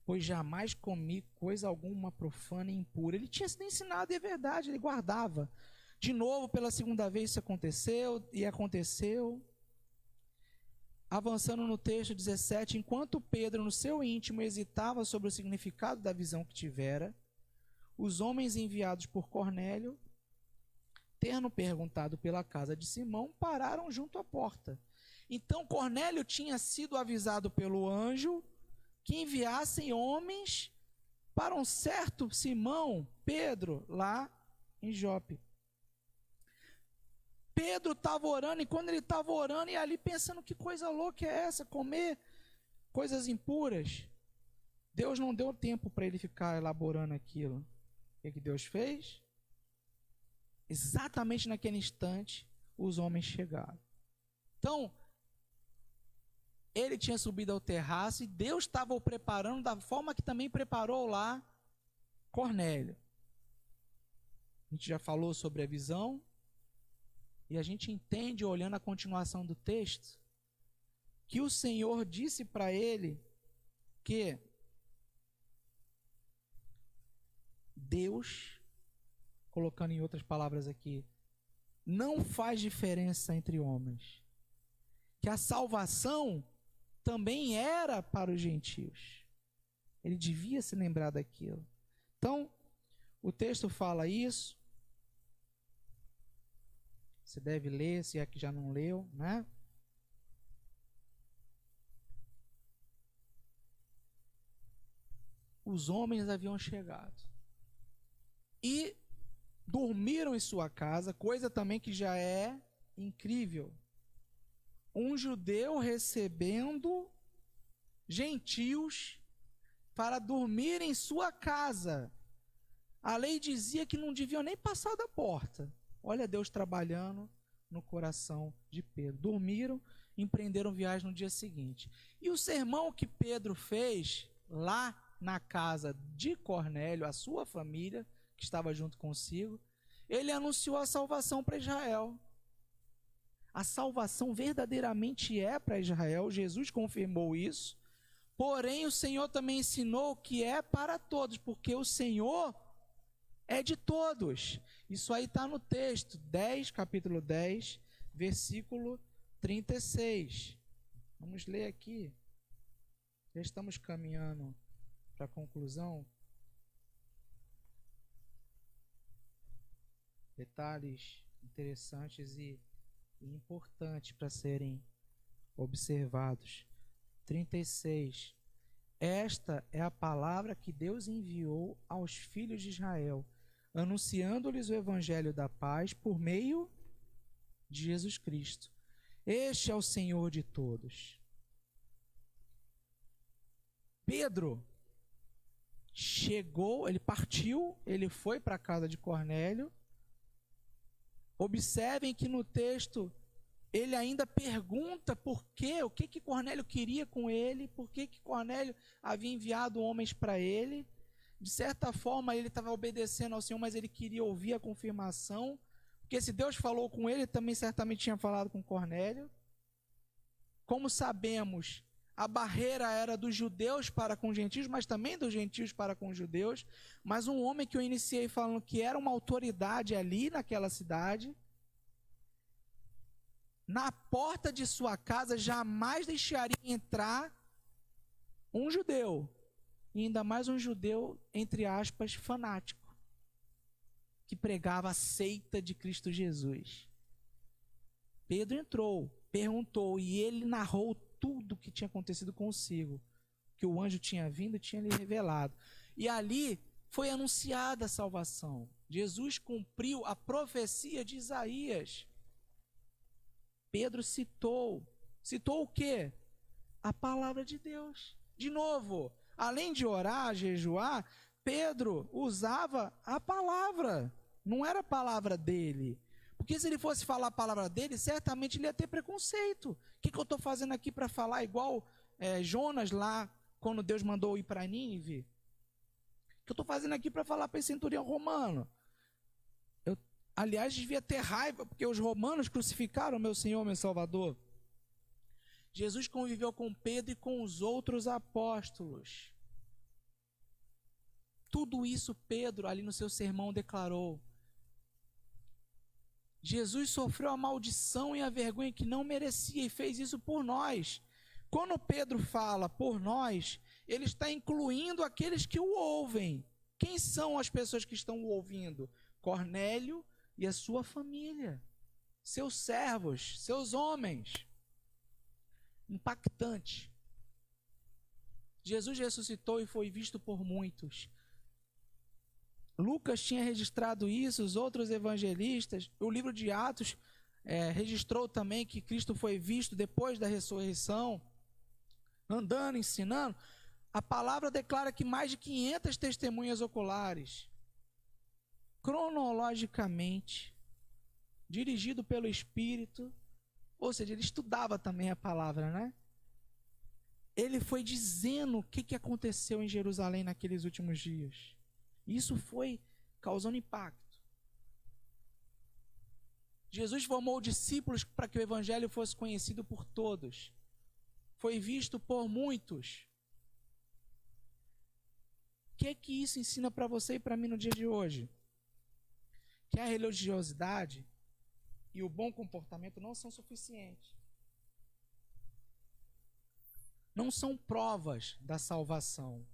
Pois jamais comi coisa alguma profana e impura. Ele tinha sido ensinado e é verdade, ele guardava. De novo, pela 2ª vez isso aconteceu e aconteceu. Avançando no texto 17, enquanto Pedro no seu íntimo hesitava sobre o significado da visão que tivera, os homens enviados por Cornélio, tendo perguntado pela casa de Simão, pararam junto à porta. Então Cornélio tinha sido avisado pelo anjo que enviassem homens para um certo Simão, Pedro, lá em Jope. Pedro estava orando, e quando ele estava orando, e ali pensando: que coisa louca é essa, comer coisas impuras? Deus não deu tempo para ele ficar elaborando aquilo. O que Deus fez? exatamente naquele instante, os homens chegaram. Então, ele tinha subido ao terraço e Deus estava o preparando da forma que também preparou lá Cornélio. A gente já falou sobre a visão e a gente entende, olhando a continuação do texto, que o Senhor disse para ele que Deus, colocando em outras palavras aqui, não faz diferença entre homens. Que a salvação também era para os gentios. Ele devia se lembrar daquilo. Então, o texto fala isso. Você deve ler, se é que já não leu, né? Os homens haviam chegado e dormiram em sua casa, coisa também que já é incrível. Um judeu recebendo gentios para dormir em sua casa. A lei dizia que não deviam nem passar da porta. Olha Deus trabalhando no coração de Pedro. Dormiram, empreenderam viagem no dia seguinte. E o sermão que Pedro fez lá na casa de Cornélio, a sua família, que estava junto consigo, ele anunciou a salvação para Israel. A salvação verdadeiramente é para Israel, Jesus confirmou isso. Porém, o Senhor também ensinou que é para todos, porque o Senhor é de todos. Isso aí está no texto 10, capítulo 10, versículo 36. Vamos ler aqui. Já estamos caminhando para a conclusão. Detalhes interessantes e importantes para serem observados. 36. Esta é a palavra que Deus enviou aos filhos de Israel, anunciando-lhes o evangelho da paz por meio de Jesus Cristo. Este é o Senhor de todos. Pedro chegou, ele partiu, ele foi para a casa de Cornélio. Observem que no texto ele ainda pergunta por quê, o que Cornélio queria com ele, por que Cornélio havia enviado homens para ele. De certa forma ele estava obedecendo ao Senhor, mas ele queria ouvir a confirmação, porque se Deus falou com ele, também certamente tinha falado com Cornélio. Como sabemos, a barreira era dos judeus para com os gentios, mas também dos gentios para com os judeus. Mas um homem que eu iniciei falando que era uma autoridade ali naquela cidade, na porta de sua casa jamais deixaria entrar um judeu, e ainda mais um judeu, entre aspas, fanático, que pregava a seita de Cristo Jesus. Pedro entrou, perguntou, e ele narrou tudo o que tinha acontecido consigo, que o anjo tinha vindo e tinha lhe revelado. E ali foi anunciada a salvação. Jesus cumpriu a profecia de Isaías. Pedro citou o quê? A palavra de Deus. De novo, além de orar, jejuar, Pedro usava a palavra. Não era a palavra dele. Porque se ele fosse falar a palavra dele, certamente ele ia ter preconceito. O que eu estou fazendo aqui para falar igual Jonas lá, quando Deus mandou ir para Nínive? O que eu estou fazendo aqui para falar para esse centurião romano? Aliás, devia ter raiva, porque os romanos crucificaram meu Senhor, meu Salvador. Jesus conviveu com Pedro e com os outros apóstolos. Tudo isso Pedro, ali no seu sermão, declarou. Jesus sofreu a maldição e a vergonha que não merecia e fez isso por nós. Quando Pedro fala por nós, ele está incluindo aqueles que o ouvem. Quem são as pessoas que estão o ouvindo? Cornélio e a sua família, seus servos, seus homens. Impactante. Jesus ressuscitou e foi visto por muitos. Lucas tinha registrado isso, os outros evangelistas. O livro de Atos registrou também que Cristo foi visto depois da ressurreição, andando, ensinando. A palavra declara que mais de 500 testemunhas oculares. Cronologicamente, dirigido pelo Espírito, ou seja, ele estudava também a palavra, né? Ele foi dizendo o que aconteceu em Jerusalém naqueles últimos dias. Isso foi causando impacto. Jesus formou discípulos para que o evangelho fosse conhecido por todos. Foi visto por muitos. O que isso ensina para você e para mim no dia de hoje? Que a religiosidade e o bom comportamento não são suficientes. Não são provas da salvação.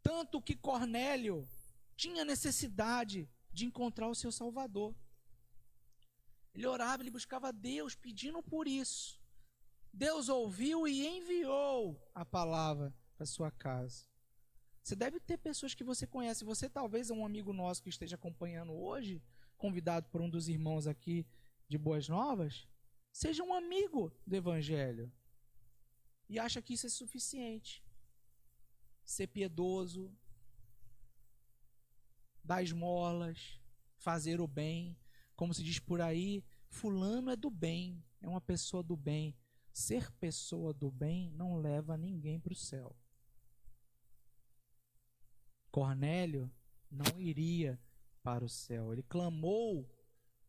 Tanto que Cornélio tinha necessidade de encontrar o seu Salvador. Ele orava, ele buscava Deus, pedindo por isso. Deus ouviu e enviou a palavra para sua casa. Você deve ter pessoas que você conhece. Você talvez é um amigo nosso que esteja acompanhando hoje, convidado por um dos irmãos aqui de Boas Novas, seja um amigo do Evangelho. E acha que isso é suficiente. Ser piedoso, dar esmolas, fazer o bem. Como se diz por aí, fulano é do bem, é uma pessoa do bem. Ser pessoa do bem não leva ninguém para o céu. Cornélio não iria para o céu. Ele clamou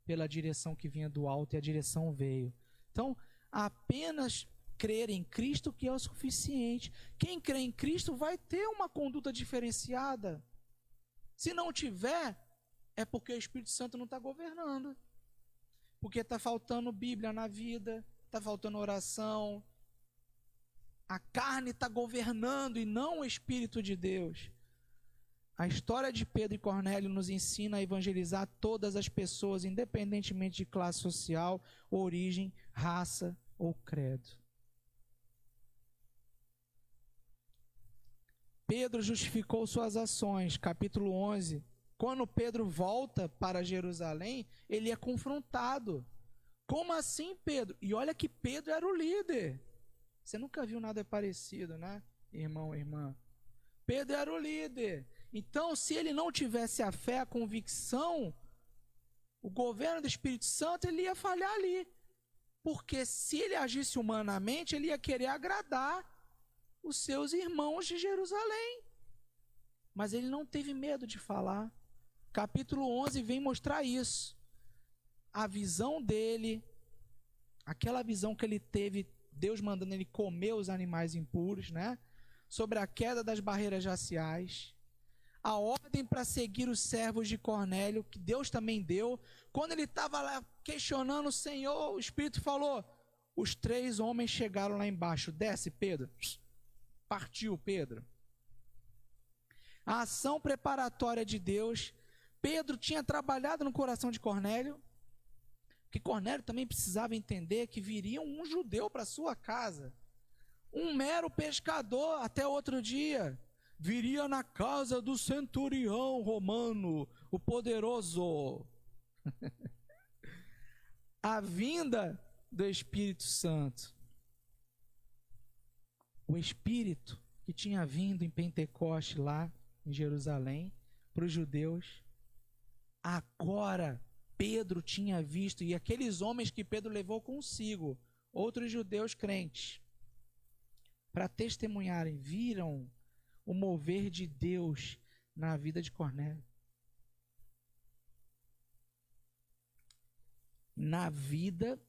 pela direção que vinha do alto e a direção veio. Então, apenas crer em Cristo que é o suficiente. Quem crê em Cristo vai ter uma conduta diferenciada. Se não tiver, é porque o Espírito Santo não está governando. Porque está faltando Bíblia na vida, está faltando oração. A carne está governando e não o Espírito de Deus. A história de Pedro e Cornélio nos ensina a evangelizar todas as pessoas, independentemente de classe social, origem, raça ou credo. Pedro justificou suas ações, capítulo 11. Quando Pedro volta para Jerusalém, ele é confrontado. Como assim, Pedro? E olha que Pedro era o líder. Você nunca viu nada parecido, né, irmão e irmã? Pedro era o líder. Então, se ele não tivesse a fé, a convicção, o governo do Espírito Santo, ele ia falhar ali. Porque se ele agisse humanamente, ele ia querer agradar os seus irmãos de Jerusalém. Mas ele não teve medo de falar. Capítulo 11 vem mostrar isso. A visão dele, aquela visão que ele teve, Deus mandando ele comer os animais impuros, né? Sobre a queda das barreiras raciais. A ordem para seguir os servos de Cornélio, que Deus também deu. Quando ele estava lá questionando o Senhor, o Espírito falou, os 3 homens chegaram lá embaixo. Desce, Pedro. Partiu, Pedro. A ação preparatória de Deus. Pedro tinha trabalhado no coração de Cornélio, que Cornélio também precisava entender que viria um judeu para sua casa. Um mero pescador, até outro dia, viria na casa do centurião romano, o poderoso. A vinda do Espírito Santo. O Espírito que tinha vindo em Pentecoste lá em Jerusalém, para os judeus. Agora Pedro tinha visto, e aqueles homens que Pedro levou consigo, outros judeus crentes, para testemunharem, viram o mover de Deus na vida de Cornélio. Na vida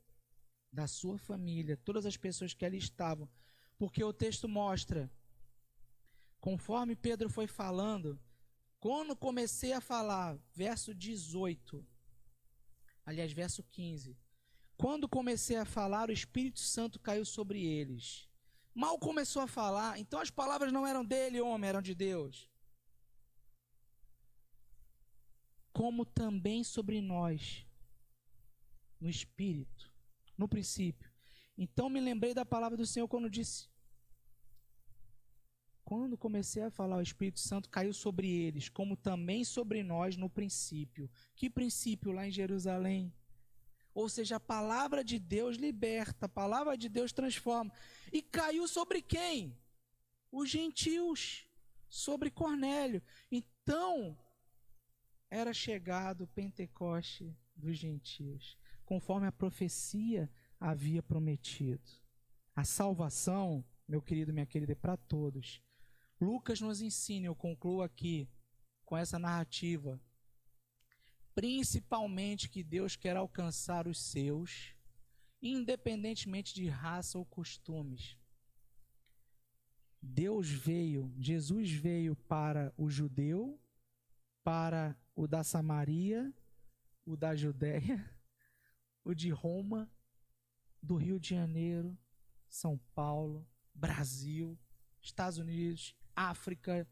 da sua família, todas as pessoas que ali estavam. Porque o texto mostra, conforme Pedro foi falando, quando comecei a falar, verso 18, aliás, verso 15, quando comecei a falar, o Espírito Santo caiu sobre eles. Mal começou a falar, então as palavras não eram dele, homem, eram de Deus. Como também sobre nós, no Espírito, no princípio. Então me lembrei da palavra do Senhor quando disse, quando comecei a falar, o Espírito Santo caiu sobre eles, como também sobre nós no princípio. Que princípio lá em Jerusalém? Ou seja, a palavra de Deus liberta, a palavra de Deus transforma. E caiu sobre quem? Os gentios, sobre Cornélio. Então, era chegado o Pentecoste dos gentios, conforme a profecia havia prometido. A salvação, meu querido, minha querida, é para todos. Lucas nos ensina, eu concluo aqui com essa narrativa, principalmente que Deus quer alcançar os seus, independentemente de raça ou costumes. Jesus veio para o judeu, para o da Samaria, o da Judéia, o de Roma, do Rio de Janeiro, São Paulo, Brasil, Estados Unidos, África,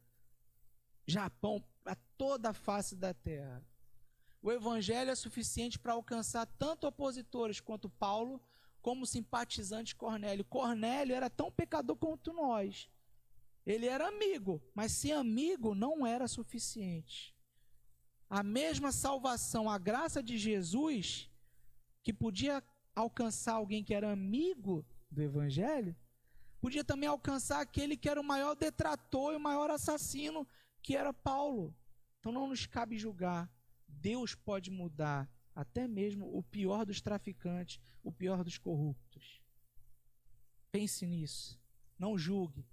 Japão, para toda a face da terra. O evangelho é suficiente para alcançar tanto opositores quanto Paulo, como simpatizantes Cornélio. Cornélio era tão pecador quanto nós. Ele era amigo, mas ser amigo não era suficiente. A mesma salvação, a graça de Jesus, que podia alcançar alguém que era amigo do evangelho, podia também alcançar aquele que era o maior detrator e o maior assassino, que era Paulo. Então não nos cabe julgar. Deus pode mudar até mesmo o pior dos traficantes, o pior dos corruptos. Pense nisso. Não julgue.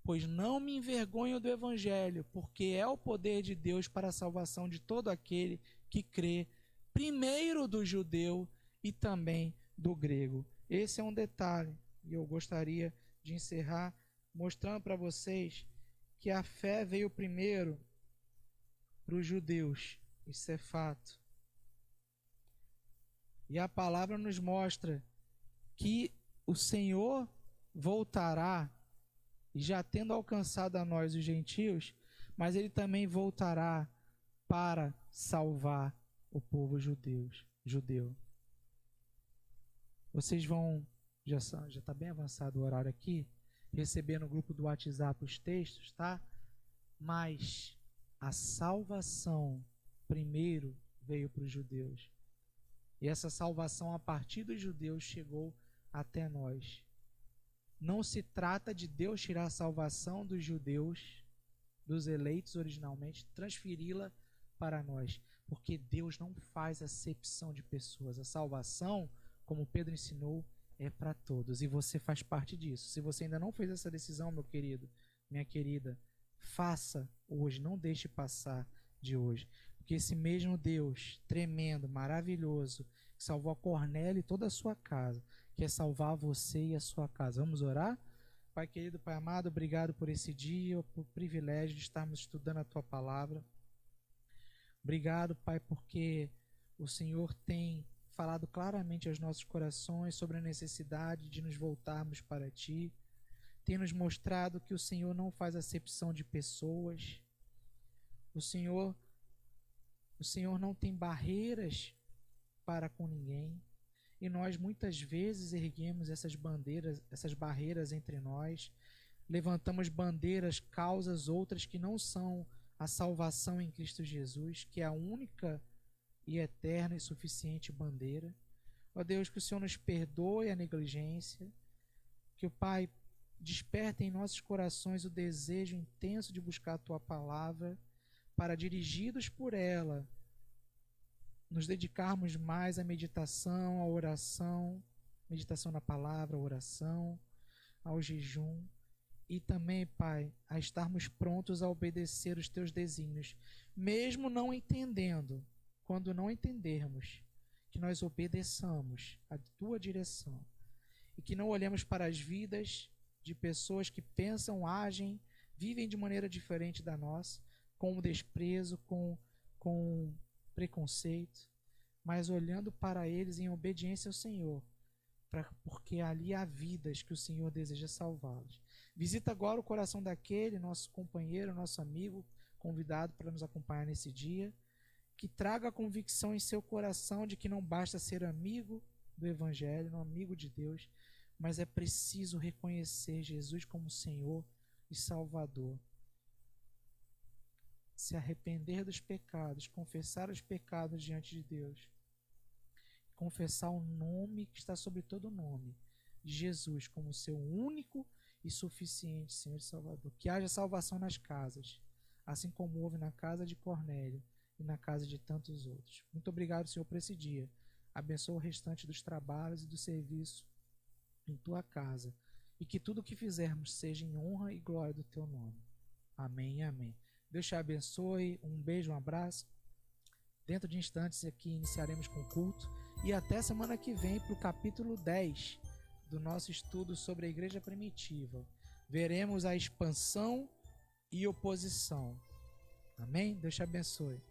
Pois não me envergonho do evangelho, porque é o poder de Deus para a salvação de todo aquele que crê, primeiro do judeu e também do grego. Esse é um detalhe, e eu gostaria de encerrar mostrando para vocês que a fé veio primeiro para os judeus. Isso é fato. E a palavra nos mostra que o Senhor voltará, e já tendo alcançado a nós os gentios, mas ele também voltará para salvar o povo judeu. Vocês vão, já está bem avançado o horário aqui, receber no grupo do WhatsApp os textos, tá? Mas a salvação primeiro veio para os judeus. E essa salvação a partir dos judeus chegou até nós. Não se trata de Deus tirar a salvação dos judeus, dos eleitos originalmente, transferi-la para nós, porque Deus não faz acepção de pessoas. A salvação, como Pedro ensinou, é para todos, e você faz parte disso. Se você ainda não fez essa decisão, meu querido, minha querida, faça hoje, não deixe passar de hoje, porque esse mesmo Deus tremendo, maravilhoso, que salvou a Cornélio e toda a sua casa, quer salvar você e a sua casa. Vamos orar? Pai querido, Pai amado, obrigado por esse dia, por o privilégio de estarmos estudando a Tua Palavra. Obrigado, Pai, porque o Senhor tem falado claramente aos nossos corações sobre a necessidade de nos voltarmos para Ti. Tem nos mostrado que o Senhor não faz acepção de pessoas. O Senhor não tem barreiras para com ninguém. E nós muitas vezes erguemos essas barreiras entre nós, levantamos bandeiras, causas outras que não são a salvação em Cristo Jesus, que é a única e eterna e suficiente bandeira. Ó Deus, que o Senhor nos perdoe a negligência, que o Pai desperte em nossos corações o desejo intenso de buscar a Tua Palavra, para, dirigidos por ela, nos dedicarmos mais à meditação, à oração, meditação na palavra, oração, ao jejum, e também, Pai, a estarmos prontos a obedecer os Teus desígnios, mesmo não entendendo. Quando não entendermos, que nós obedeçamos a Tua direção e que não olhemos para as vidas de pessoas que pensam, agem, vivem de maneira diferente da nossa, com desprezo, com preconceito, mas olhando para eles em obediência ao Senhor, porque ali há vidas que o Senhor deseja salvá-los. Visita agora o coração daquele, nosso companheiro, nosso amigo, convidado para nos acompanhar nesse dia, que traga a convicção em seu coração de que não basta ser amigo do Evangelho, não amigo de Deus, mas é preciso reconhecer Jesus como Senhor e Salvador. Se arrepender dos pecados, confessar os pecados diante de Deus, confessar o nome que está sobre todo nome, de Jesus como seu único e suficiente Senhor e Salvador. Que haja salvação nas casas, assim como houve na casa de Cornélio, e na casa de tantos outros. Muito obrigado, Senhor, por esse dia. Abençoa o restante dos trabalhos e do serviço em tua casa. E que tudo o que fizermos seja em honra e glória do teu nome. Amém e amém. Deus te abençoe. Um beijo, um abraço. Dentro de instantes aqui iniciaremos com o culto. E até semana que vem para o capítulo 10 do nosso estudo sobre a igreja primitiva. Veremos a expansão e oposição. Amém? Deus te abençoe.